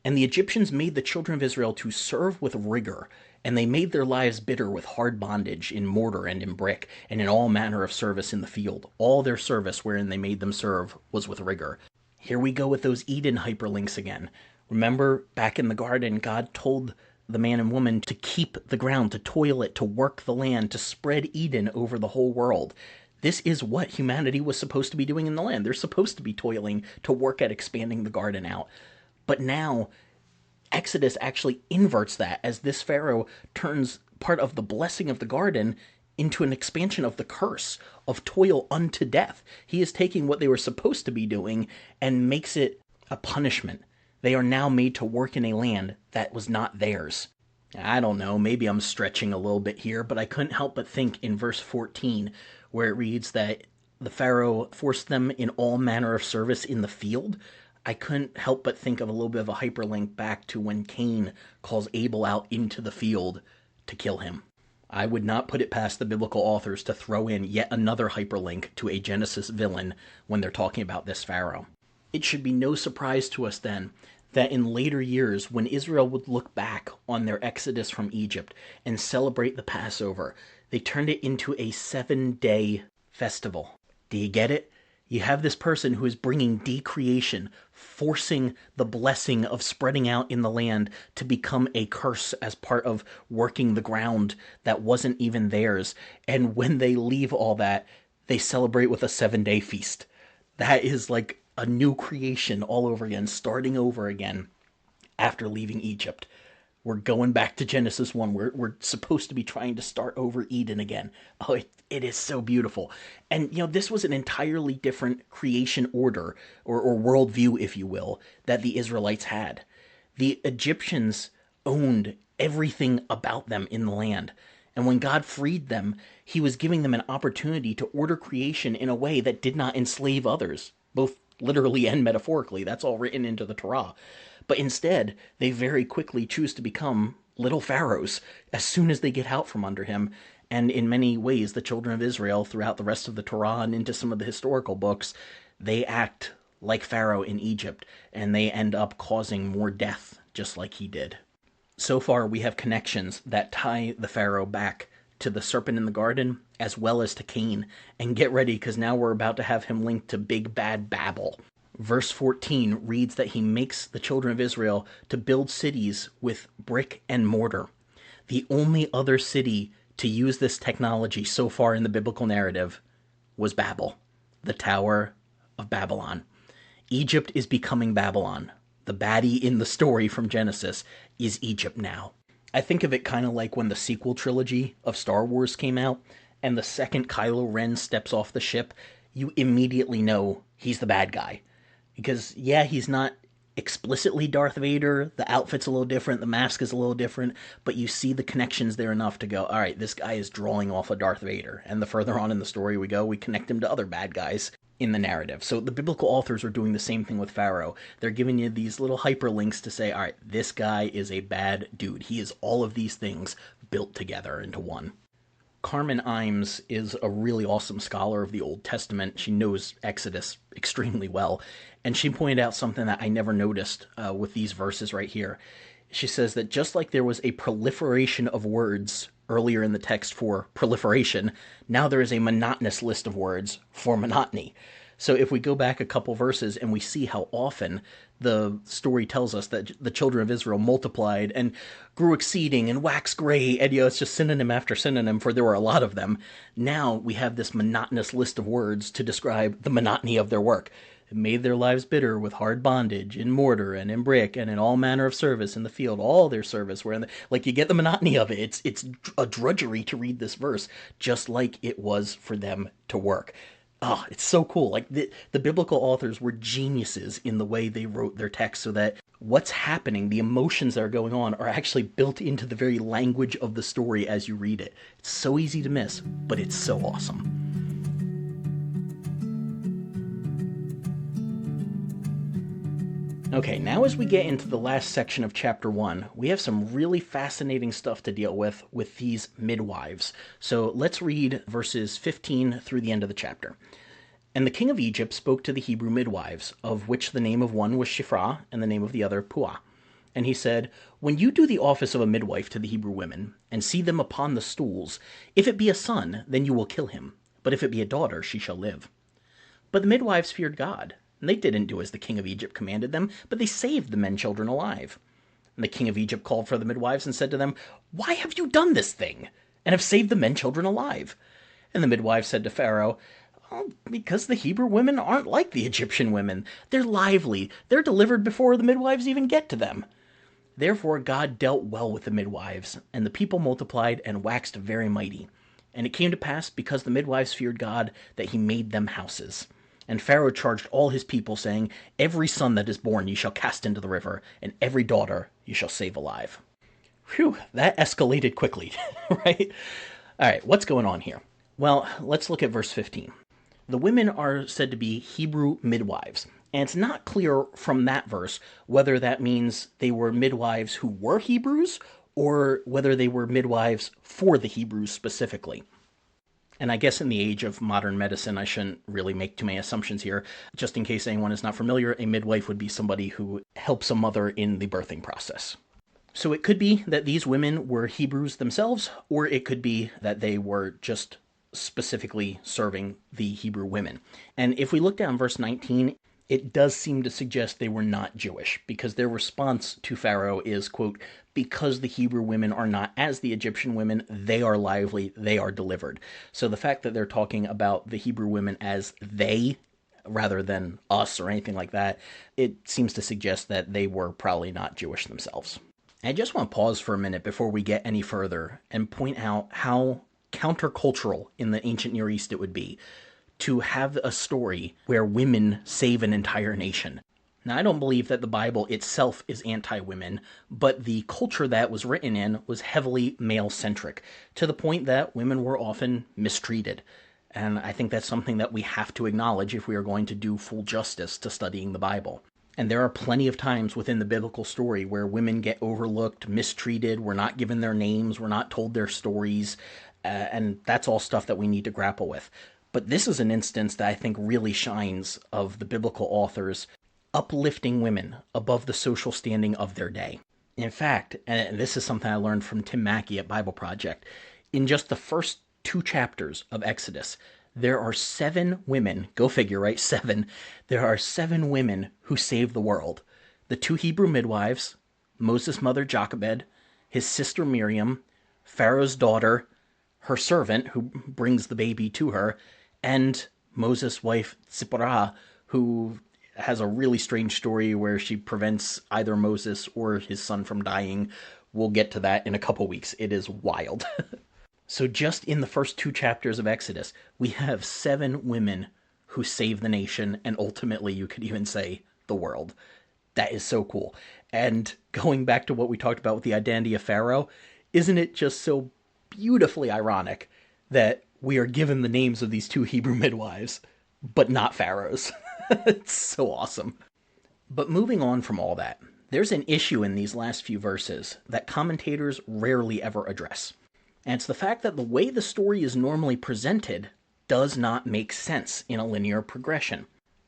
And the Egyptians made the children of Israel to serve with rigor, and they made their lives bitter with hard bondage in mortar and in brick, and in all manner of service in the field. All their service wherein they made them serve was with rigor. Here we go with those Eden hyperlinks again. Remember, back in the garden, God told the man and woman to keep the ground, to toil it, to work the land, to spread Eden over the whole world. This is what humanity was supposed to be doing in the land. They're supposed to be toiling to work at expanding the garden out. But now, Exodus actually inverts that as this Pharaoh turns part of the blessing of the garden into an expansion of the curse of toil unto death. He is taking what they were supposed to be doing and makes it a punishment. They are now made to work in a land that was not theirs. I don't know, maybe I'm stretching a little bit here, but I couldn't help but think in verse 14, where it reads that the Pharaoh forced them in all manner of service in the field. I couldn't help but think of a little bit of a hyperlink back to when Cain calls Abel out into the field to kill him. I would not put it past the biblical authors to throw in yet another hyperlink to a Genesis villain when they're talking about this Pharaoh. It should be no surprise to us then that in later years, when Israel would look back on their exodus from Egypt and celebrate the Passover, they turned it into a 7-day festival. Do you get it? You have this person who is bringing decreation, forcing the blessing of spreading out in the land to become a curse as part of working the ground that wasn't even theirs. And when they leave all that, they celebrate with a 7-day feast. That is like a new creation all over again, starting over again after leaving Egypt. We're going back to Genesis 1. We're supposed to be trying to start over Eden again. Oh, it is so beautiful. And, this was an entirely different creation order, or worldview, if you will, that the Israelites had. The Egyptians owned everything about them in the land. And when God freed them, he was giving them an opportunity to order creation in a way that did not enslave others, both literally and metaphorically. That's all written into the Torah. But instead, they very quickly choose to become little pharaohs as soon as they get out from under him. And in many ways, the children of Israel, throughout the rest of the Torah and into some of the historical books, they act like Pharaoh in Egypt, and they end up causing more death, just like he did. So far, we have connections that tie the Pharaoh back to the serpent in the garden as well as to Cain. And get ready, because now we're about to have him linked to big bad Babel. Verse 14 reads that he makes the children of Israel to build cities with brick and mortar. The only other city to use this technology so far in the biblical narrative was Babel, the Tower of Babylon. Egypt is becoming Babylon. The baddie in the story from Genesis is Egypt now. I think of it kind of like when the sequel trilogy of Star Wars came out, and the second Kylo Ren steps off the ship, you immediately know he's the bad guy. Because, yeah, he's not explicitly Darth Vader, the outfit's a little different, the mask is a little different, but you see the connections there enough to go, all right, this guy is drawing off of Darth Vader. And the further on in the story we go, we connect him to other bad guys in the narrative. So the biblical authors are doing the same thing with Pharaoh. They're giving you these little hyperlinks to say, all right, this guy is a bad dude. He is all of these things built together into one. Carmen Imes is a really awesome scholar of the Old Testament. She knows Exodus extremely well, and she pointed out something that I never noticed with these verses right here. She says that just like there was a proliferation of words earlier in the text for proliferation, now there is a monotonous list of words for monotony. So if we go back a couple verses and we see how often the story tells us that the children of Israel multiplied and grew exceeding and waxed great, and it's just synonym after synonym, for there were a lot of them. Now we have this monotonous list of words to describe the monotony of their work. It made their lives bitter with hard bondage, in mortar and in brick, and in all manner of service in the field. All their service were in the... Like, you get the monotony of it. It's a drudgery to read this verse, just like it was for them to work. Oh, it's so cool. Like, the biblical authors were geniuses in the way they wrote their text so that what's happening, the emotions that are going on, are actually built into the very language of the story as you read it. It's so easy to miss, but it's so awesome. Okay, now as we get into the last section of chapter 1, we have some really fascinating stuff to deal with these midwives. So let's read verses 15 through the end of the chapter. And the king of Egypt spoke to the Hebrew midwives, of which the name of one was Shiphrah, and the name of the other Puah. And he said, When you do the office of a midwife to the Hebrew women, and see them upon the stools, if it be a son, then you will kill him. But if it be a daughter, she shall live. But the midwives feared God. And they didn't do as the king of Egypt commanded them, but they saved the men children alive. And the king of Egypt called for the midwives and said to them, Why have you done this thing, and have saved the men children alive? And the midwives said to Pharaoh, Because the Hebrew women aren't like the Egyptian women. They're lively. They're delivered before the midwives even get to them. Therefore God dealt well with the midwives, and the people multiplied and waxed very mighty. And it came to pass, because the midwives feared God, that he made them houses. And Pharaoh charged all his people, saying, Every son that is born you shall cast into the river, and every daughter you shall save alive. Phew, that escalated quickly, right? All right, what's going on here? Well, let's look at verse 15. The women are said to be Hebrew midwives, and it's not clear from that verse whether that means they were midwives who were Hebrews, or whether they were midwives for the Hebrews specifically. And I guess in the age of modern medicine, I shouldn't really make too many assumptions here. Just in case anyone is not familiar, a midwife would be somebody who helps a mother in the birthing process. So it could be that these women were Hebrews themselves, or it could be that they were just specifically serving the Hebrew women. And if we look down verse 19, it does seem to suggest they were not Jewish, because their response to Pharaoh is, quote, because the Hebrew women are not as the Egyptian women, they are lively, they are delivered. So the fact that they're talking about the Hebrew women as they, rather than us or anything like that, it seems to suggest that they were probably not Jewish themselves. I just want to pause for a minute before we get any further and point out how countercultural in the ancient Near East it would be to have a story where women save an entire nation. Now, I don't believe that the Bible itself is anti-women, but the culture that was written in was heavily male-centric, to the point that women were often mistreated. And I think that's something that we have to acknowledge if we are going to do full justice to studying the Bible. And there are plenty of times within the biblical story where women get overlooked, mistreated, we're not given their names, we're not told their stories, and that's all stuff that we need to grapple with. But this is an instance that I think really shines of the biblical authors uplifting women above the social standing of their day. In fact, and this is something I learned from Tim Mackey at Bible Project, In just the first 2 chapters of Exodus, there are 7 women, go figure, right? 7. There are 7 women who save the world. The 2 Hebrew midwives, Moses' mother Jochebed, his sister Miriam, Pharaoh's daughter, her servant who brings the baby to her, and Moses' wife Zipporah, who has a really strange story where she prevents either Moses or his son from dying. We'll get to that in a couple weeks. It is wild. So just in the first 2 chapters of Exodus, we have 7 women who save the nation, and ultimately, you could even say, the world. That is so cool. And going back to what we talked about with the identity of Pharaoh, isn't it just so beautifully ironic that we are given the names of these 2 Hebrew midwives, but not Pharaoh's? It's so awesome. But moving on from all that, there's an issue in these last few verses that commentators rarely ever address. And it's the fact that the way the story is normally presented does not make sense in a linear progression.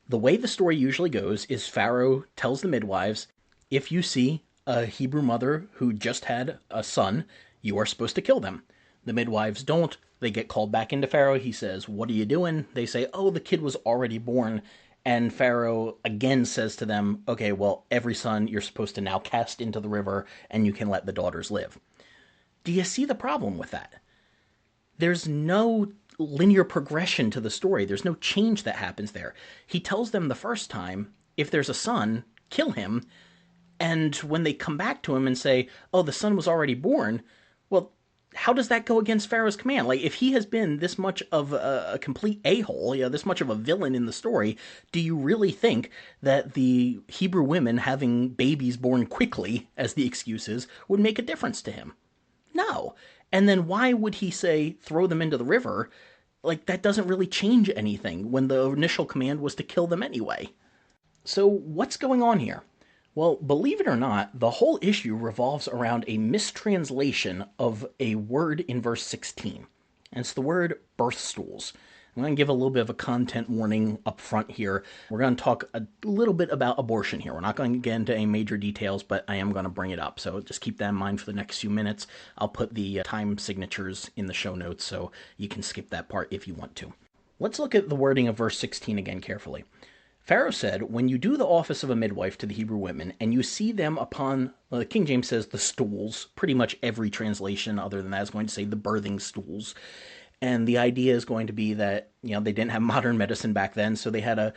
The way the story usually goes is Pharaoh tells the midwives, if you see a Hebrew mother who just had a son, you are supposed to kill them. The midwives don't. They get called back into Pharaoh. He says, what are you doing? They say, oh, the kid was already born. And Pharaoh again says to them, okay, well, every son you're supposed to now cast into the river, and you can let the daughters live. Do you see the problem with that? There's no linear progression to the story. There's no change that happens there. He tells them the first time, if there's a son, kill him. And when they come back to him and say, oh, the son was already born, well, how does that go against Pharaoh's command? Like, if he has been this much of a complete a-hole, this much of a villain in the story, do you really think that the Hebrew women having babies born quickly, as the excuse is, would make a difference to him? No. And then why would he say, throw them into the river? Like, that doesn't really change anything when the initial command was to kill them anyway. So what's going on here? Well, believe it or not, the whole issue revolves around a mistranslation of a word in verse 16. And it's the word birth stools. I'm going to give a little bit of a content warning up front here. We're going to talk a little bit about abortion here. We're not going to get into any major details, but I am going to bring it up. So just keep that in mind for the next few minutes. I'll put the time signatures in the show notes so you can skip that part if you want to. Let's look at the wording of verse 16 again carefully. Pharaoh said, when you do the office of a midwife to the Hebrew women, and you see them upon, well, King James says the stools. Pretty much every translation other than that is going to say the birthing stools. And the idea is going to be that, they didn't have modern medicine back then, so they had a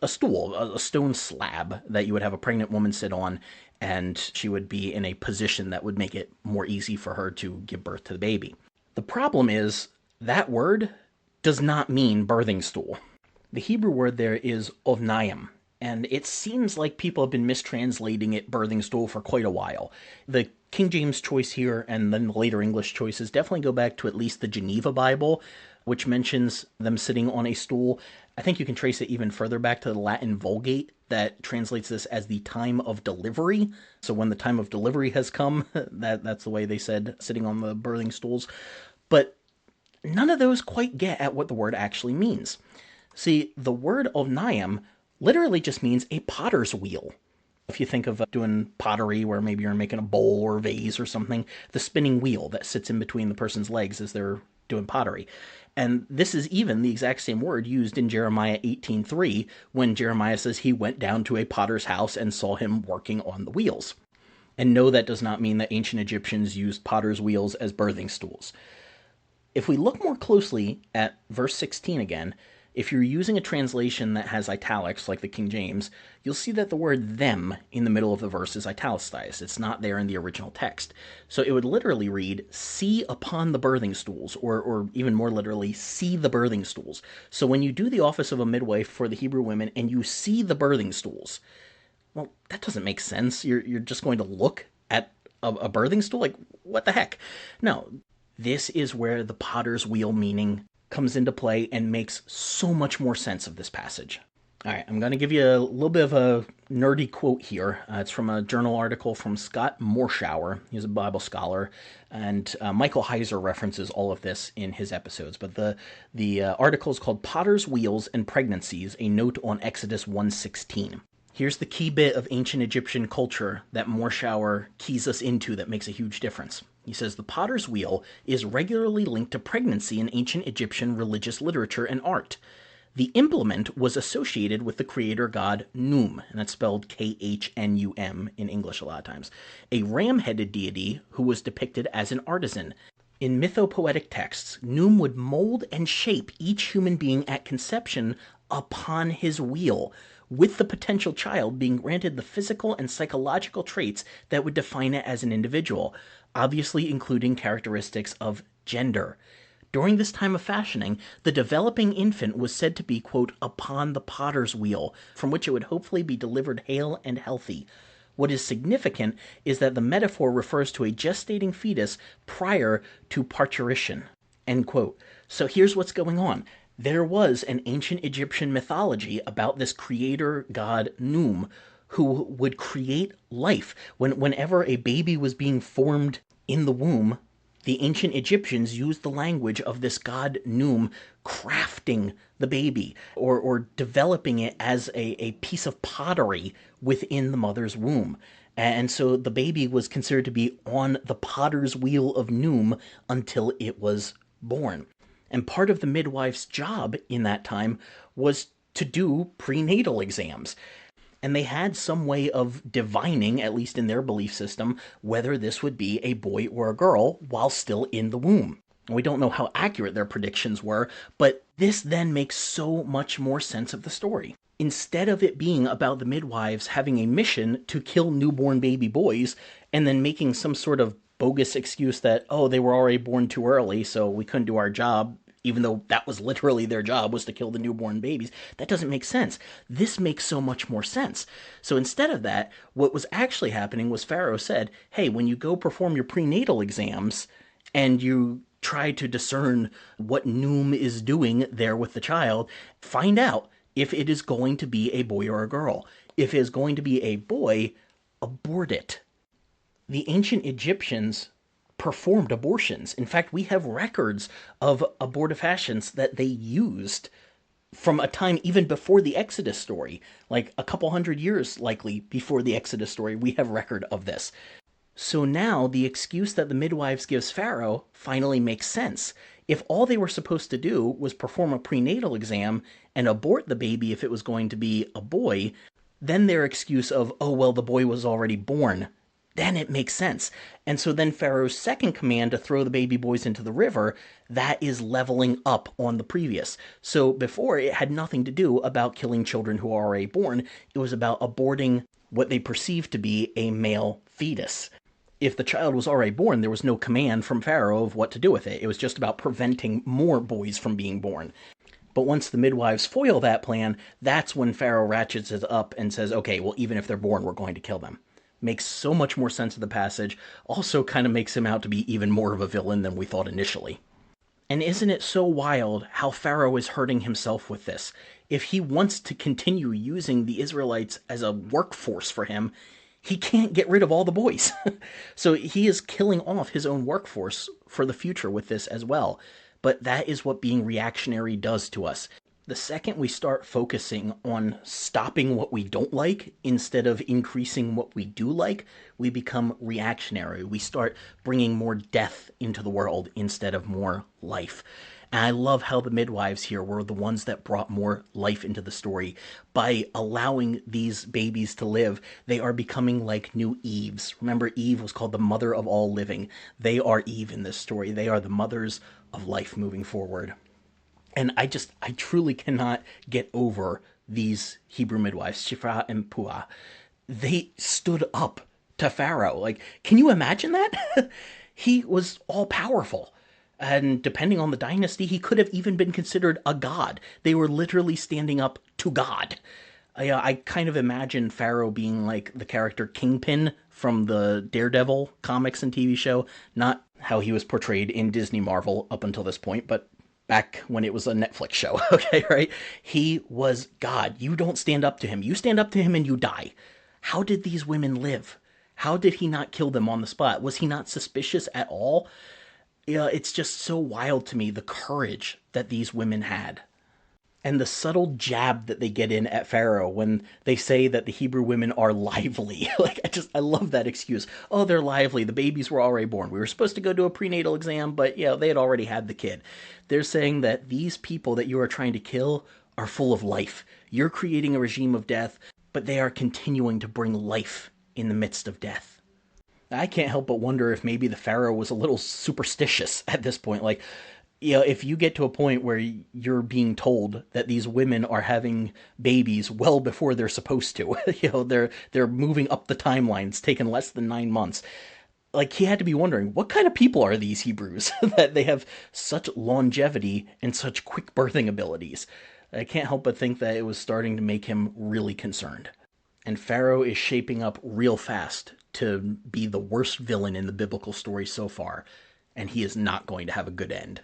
stool, a stone slab that you would have a pregnant woman sit on, and she would be in a position that would make it more easy for her to give birth to the baby. The problem is that word does not mean birthing stool. The Hebrew word there is ovnayim, and it seems like people have been mistranslating it birthing stool for quite a while. The King James choice here and then the later English choices definitely go back to at least the Geneva Bible, which mentions them sitting on a stool. I think you can trace it even further back to the Latin Vulgate that translates this as the time of delivery. So when the time of delivery has come, that's the way they said sitting on the birthing stools. But none of those quite get at what the word actually means. See, the word ovnayim literally just means a potter's wheel. If you think of doing pottery where maybe you're making a bowl or a vase or something, the spinning wheel that sits in between the person's legs as they're doing pottery. And this is even the exact same word used in Jeremiah 18:3 when Jeremiah says he went down to a potter's house and saw him working on the wheels. And no, that does not mean that ancient Egyptians used potter's wheels as birthing stools. If we look more closely at verse 16 again, if you're using a translation that has italics, like the King James, you'll see that the word them in the middle of the verse is italicized. It's not there in the original text. So it would literally read, see upon the birthing stools, or even more literally, see the birthing stools. So when you do the office of a midwife for the Hebrew women and you see the birthing stools, well, that doesn't make sense. You're just going to look at a birthing stool? Like, what the heck? No, this is where the potter's wheel meaning comes into play and makes so much more sense of this passage. All right, I'm going to give you a little bit of a nerdy quote here. It's from a journal article from Scott Morshower. He's a Bible scholar, and Michael Heiser references all of this in his episodes. But the article is called Potter's Wheels and Pregnancies, a Note on Exodus 1:16. Here's the key bit of ancient Egyptian culture that Morshower keys us into that makes a huge difference. He says the potter's wheel is regularly linked to pregnancy in ancient Egyptian religious literature and art. The implement was associated with the creator god Num, and that's spelled Khnum in English a lot of times, a ram-headed deity who was depicted as an artisan. In mythopoetic texts, Num would mold and shape each human being at conception upon his wheel, with the potential child being granted the physical and psychological traits that would define it as an individual, obviously including characteristics of gender. During this time of fashioning, the developing infant was said to be, quote, upon the potter's wheel, from which it would hopefully be delivered hale and healthy. What is significant is that the metaphor refers to a gestating fetus prior to parturition, end quote. So here's what's going on. There was an ancient Egyptian mythology about this creator god Num who would create life. Whenever a baby was being formed in the womb, the ancient Egyptians used the language of this god Num crafting the baby or developing it as a piece of pottery within the mother's womb. And so the baby was considered to be on the potter's wheel of Num until it was born. And part of the midwife's job in that time was to do prenatal exams. And they had some way of divining, at least in their belief system, whether this would be a boy or a girl while still in the womb. And we don't know how accurate their predictions were, but this then makes so much more sense of the story. Instead of it being about the midwives having a mission to kill newborn baby boys and then making some sort of bogus excuse that, oh, they were already born too early, so we couldn't do our job, even though that was literally their job, was to kill the newborn babies. That doesn't make sense. This makes so much more sense. So instead of that, what was actually happening was Pharaoh said, hey, when you go perform your prenatal exams and you try to discern what Num is doing there with the child, find out if it is going to be a boy or a girl. If it is going to be a boy, abort it. The ancient Egyptians performed abortions. In fact, we have records of abortifacients that they used from a time even before the Exodus story, like a couple hundred years likely before the Exodus story. We have record of this. So now the excuse that the midwives gives Pharaoh finally makes sense. If all they were supposed to do was perform a prenatal exam and abort the baby if it was going to be a boy, then their excuse of, oh, well, the boy was already born, then it makes sense. And so then Pharaoh's second command to throw the baby boys into the river, that is leveling up on the previous. So before, it had nothing to do about killing children who are already born. It was about aborting what they perceived to be a male fetus. If the child was already born, there was no command from Pharaoh of what to do with it. It was just about preventing more boys from being born. But once the midwives foil that plan, that's when Pharaoh ratchets it up and says, okay, well, even if they're born, we're going to kill them. Makes so much more sense of the passage. Also kind of makes him out to be even more of a villain than we thought initially. And isn't it so wild how Pharaoh is hurting himself with this? If he wants to continue using the Israelites as a workforce for him, he can't get rid of all the boys. So he is killing off his own workforce for the future with this as well. But that is what being reactionary does to us. The second we start focusing on stopping what we don't like instead of increasing what we do like, we become reactionary. We start bringing more death into the world instead of more life. And I love how the midwives here were the ones that brought more life into the story. By allowing these babies to live, they are becoming like new Eves. Remember, Eve was called the mother of all living. They are Eve in this story. They are the mothers of life moving forward. And I truly cannot get over these Hebrew midwives, Shiphrah and Puah. They stood up to Pharaoh. Like, can you imagine that? He was all powerful. And depending on the dynasty, he could have even been considered a god. They were literally standing up to God. I kind of imagine Pharaoh being like the character Kingpin from the Daredevil comics and TV show. Not how he was portrayed in Disney Marvel up until this point, but back when it was a Netflix show, okay, right? He was God. You don't stand up to him. You stand up to him and you die. How did these women live? How did he not kill them on the spot? Was he not suspicious at all? Yeah, it's just so wild to me, the courage that these women had. And the subtle jab that they get in at Pharaoh when they say that the Hebrew women are lively. Like, I love that excuse. Oh, they're lively. The babies were already born. We were supposed to go to a prenatal exam, but they had already had the kid. They're saying that these people that you are trying to kill are full of life. You're creating a regime of death, but they are continuing to bring life in the midst of death. I can't help but wonder if maybe the Pharaoh was a little superstitious at this point. Like, if you get to a point where you're being told that these women are having babies well before they're supposed to, they're moving up the timeline, it's taken less than 9 months. Like, he had to be wondering, what kind of people are these Hebrews that they have such longevity and such quick birthing abilities? I can't help but think that it was starting to make him really concerned. And Pharaoh is shaping up real fast to be the worst villain in the biblical story so far, and he is not going to have a good end.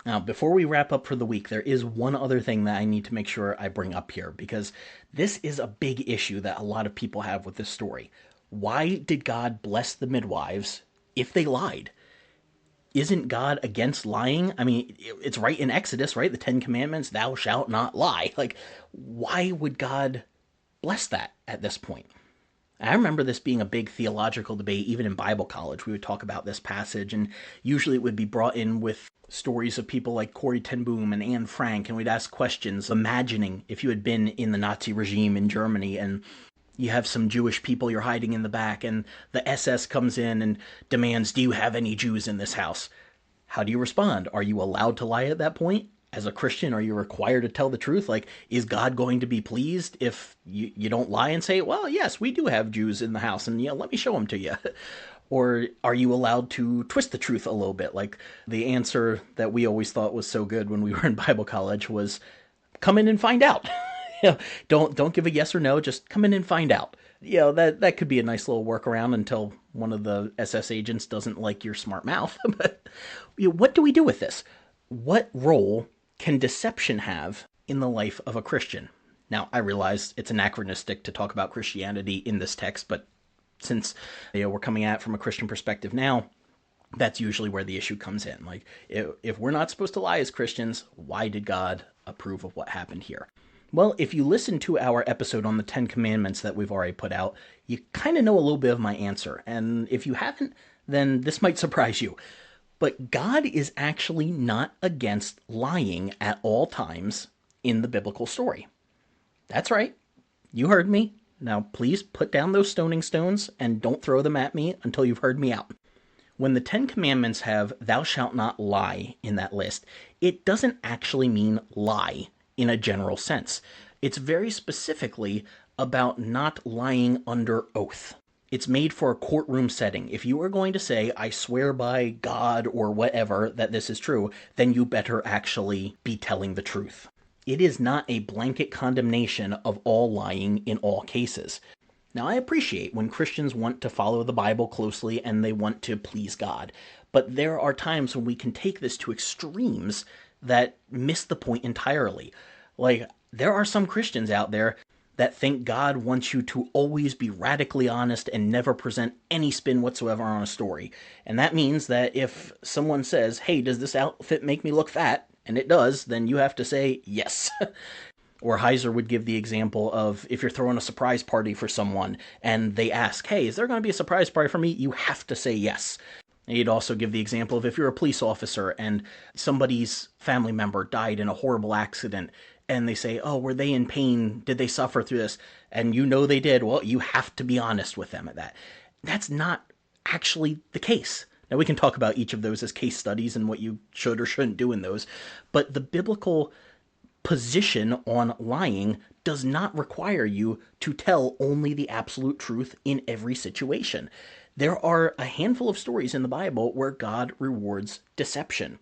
Now, before we wrap up for the week, there is one other thing that I need to make sure I bring up here, because this is a big issue that a lot of people have with this story. Why did God bless the midwives if they lied? Isn't God against lying? I mean, it's right in Exodus, right? The 10 Commandments, thou shalt not lie. Like, why would God bless that at this point? I remember this being a big theological debate, even in Bible college. We would talk about this passage, and usually it would be brought in with stories of people like Corrie ten Boom and Anne Frank, and we'd ask questions, imagining if you had been in the Nazi regime in Germany, and you have some Jewish people you're hiding in the back, and the SS comes in and demands, do you have any Jews in this house? How do you respond? Are you allowed to lie at that point? As a Christian, are you required to tell the truth? Like, is God going to be pleased if you don't lie and say, well, yes, we do have Jews in the house, and let me show them to you? Or are you allowed to twist the truth a little bit? Like, the answer that we always thought was so good when we were in Bible college was, come in and find out. Don't give a yes or no, just come in and find out. That could be a nice little workaround until one of the SS agents doesn't like your smart mouth. But what do we do with this? What role can deception have in the life of a Christian? Now, I realize it's anachronistic to talk about Christianity in this text, but since we're coming at it from a Christian perspective now, that's usually where the issue comes in. Like, if we're not supposed to lie as Christians, why did God approve of what happened here? Well, if you listen to our episode on the 10 Commandments that we've already put out, you kind of know a little bit of my answer. And if you haven't, then this might surprise you. But God is actually not against lying at all times in the biblical story. That's right. You heard me. Now, please put down those stoning stones and don't throw them at me until you've heard me out. When the 10 Commandments have thou shalt not lie in that list, it doesn't actually mean lie in a general sense. It's very specifically about not lying under oath. It's made for a courtroom setting. If you are going to say, I swear by God or whatever that this is true, then you better actually be telling the truth. It is not a blanket condemnation of all lying in all cases. Now, I appreciate when Christians want to follow the Bible closely and they want to please God, but there are times when we can take this to extremes that miss the point entirely. Like, there are some Christians out there that think God wants you to always be radically honest and never present any spin whatsoever on a story. And that means that if someone says, hey, does this outfit make me look fat? And it does, then you have to say yes. Or Heiser would give the example of if you're throwing a surprise party for someone and they ask, hey, is there going to be a surprise party for me? You have to say yes. And he'd also give the example of if you're a police officer and somebody's family member died in a horrible accident, and they say, oh, were they in pain? Did they suffer through this? And they did. Well, you have to be honest with them at that. That's not actually the case. Now, we can talk about each of those as case studies and what you should or shouldn't do in those. But the biblical position on lying does not require you to tell only the absolute truth in every situation. There are a handful of stories in the Bible where God rewards deception.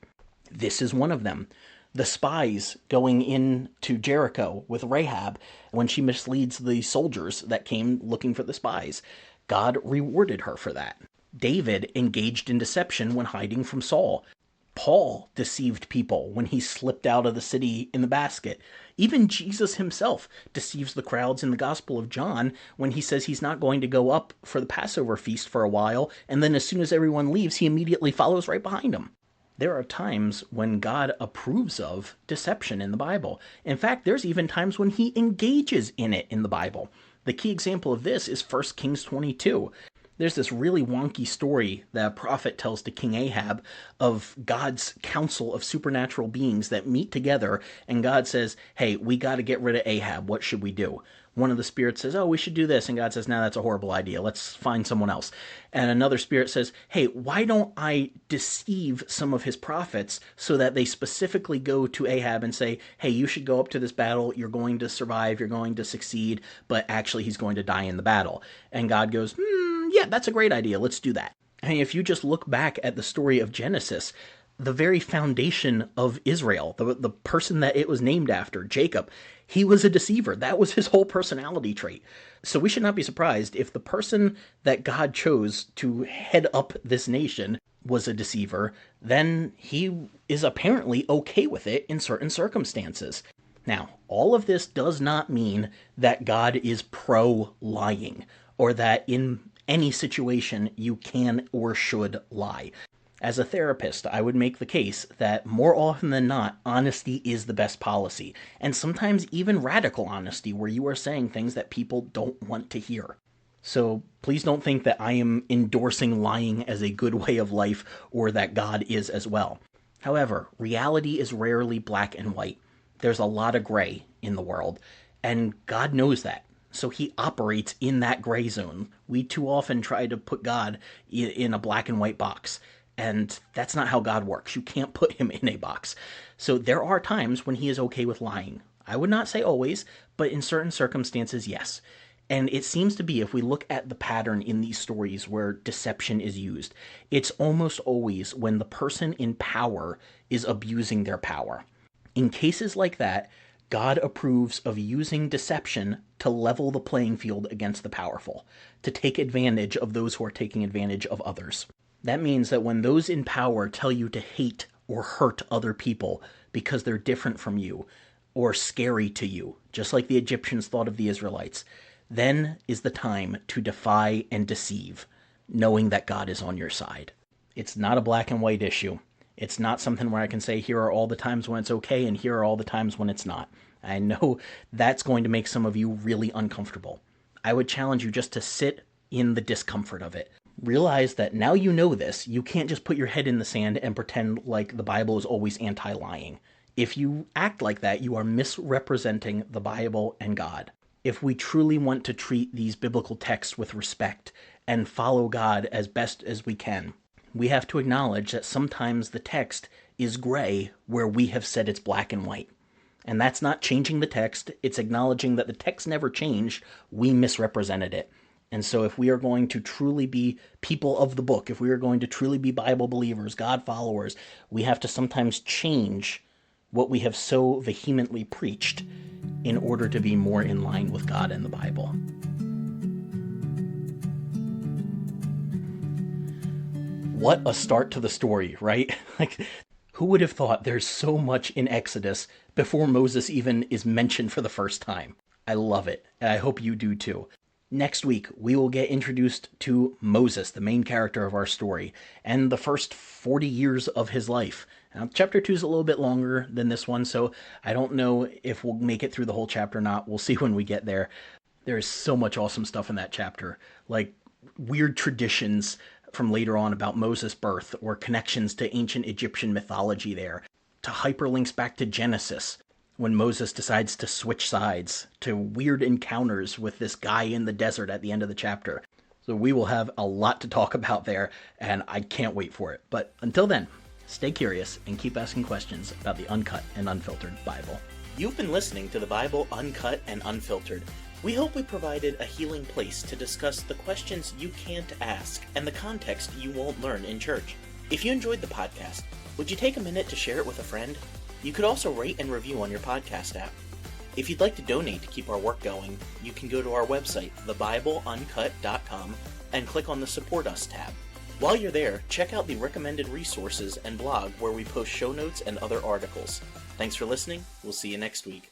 This is one of them. The spies going into Jericho with Rahab when she misleads the soldiers that came looking for the spies. God rewarded her for that. David engaged in deception when hiding from Saul. Paul deceived people when he slipped out of the city in the basket. Even Jesus himself deceives the crowds in the Gospel of John when he says he's not going to go up for the Passover feast for a while, and then as soon as everyone leaves, he immediately follows right behind them. There are times when God approves of deception in the Bible. In fact, there's even times when he engages in it in the Bible. The key example of this is 1 Kings 22. There's this really wonky story that a prophet tells to King Ahab of God's council of supernatural beings that meet together, and God says, hey, we got to get rid of Ahab. What should we do? One of the spirits says, oh, we should do this. And God says, no, that's a horrible idea. Let's find someone else. And another spirit says, hey, why don't I deceive some of his prophets so that they specifically go to Ahab and say, hey, you should go up to this battle. You're going to survive. You're going to succeed. But actually, he's going to die in the battle. And God goes, yeah, that's a great idea. Let's do that. I mean, if you just look back at the story of Genesis, the very foundation of Israel, the person that it was named after, Jacob, he was a deceiver. That was his whole personality trait. So we should not be surprised if the person that God chose to head up this nation was a deceiver, then he is apparently okay with it in certain circumstances. Now, all of this does not mean that God is pro-lying, or that in any situation you can or should lie. As a therapist, I would make the case that more often than not, honesty is the best policy, and sometimes even radical honesty where you are saying things that people don't want to hear. So please don't think that I am endorsing lying as a good way of life or that God is as well. However, reality is rarely black and white. There's a lot of gray in the world, and God knows that. So he operates in that gray zone. We too often try to put God in a black and white box. And that's not how God works. You can't put him in a box. So there are times when he is okay with lying. I would not say always, but in certain circumstances, yes. And it seems to be, if we look at the pattern in these stories where deception is used, it's almost always when the person in power is abusing their power. In cases like that, God approves of using deception to level the playing field against the powerful, to take advantage of those who are taking advantage of others. That means that when those in power tell you to hate or hurt other people because they're different from you or scary to you, just like the Egyptians thought of the Israelites, then is the time to defy and deceive, knowing that God is on your side. It's not a black and white issue. It's not something where I can say, here are all the times when it's okay and here are all the times when it's not. I know that's going to make some of you really uncomfortable. I would challenge you just to sit in the discomfort of it. Realize that now you know this, you can't just put your head in the sand and pretend like the Bible is always anti-lying. If you act like that, you are misrepresenting the Bible and God. If we truly want to treat these biblical texts with respect and follow God as best as we can, we have to acknowledge that sometimes the text is gray where we have said it's black and white. And that's not changing the text, it's acknowledging that the text never changed, we misrepresented it. And so if we are going to truly be people of the book, if we are going to truly be Bible believers, God followers, we have to sometimes change what we have so vehemently preached in order to be more in line with God and the Bible. What a start to the story, right? Who would have thought there's so much in Exodus before Moses even is mentioned for the first time? I love it, and I hope you do too. Next week, we will get introduced to Moses, the main character of our story, and the first 40 years of his life. Now, chapter 2 is a little bit longer than this one, so I don't know if we'll make it through the whole chapter or not. We'll see when we get there. There is so much awesome stuff in that chapter, like weird traditions from later on about Moses' birth, or connections to ancient Egyptian mythology there, to hyperlinks back to Genesis, when Moses decides to switch sides, to weird encounters with this guy in the desert at the end of the chapter. So we will have a lot to talk about there, and I can't wait for it. But until then, stay curious and keep asking questions about the Uncut and Unfiltered Bible. You've been listening to the Bible Uncut and Unfiltered. We hope we provided a healing place to discuss the questions you can't ask and the context you won't learn in church. If you enjoyed the podcast, would you take a minute to share it with a friend? You could also rate and review on your podcast app. If you'd like to donate to keep our work going, you can go to our website, thebibleuncut.com, and click on the Support Us tab. While you're there, check out the recommended resources and blog where we post show notes and other articles. Thanks for listening. We'll see you next week.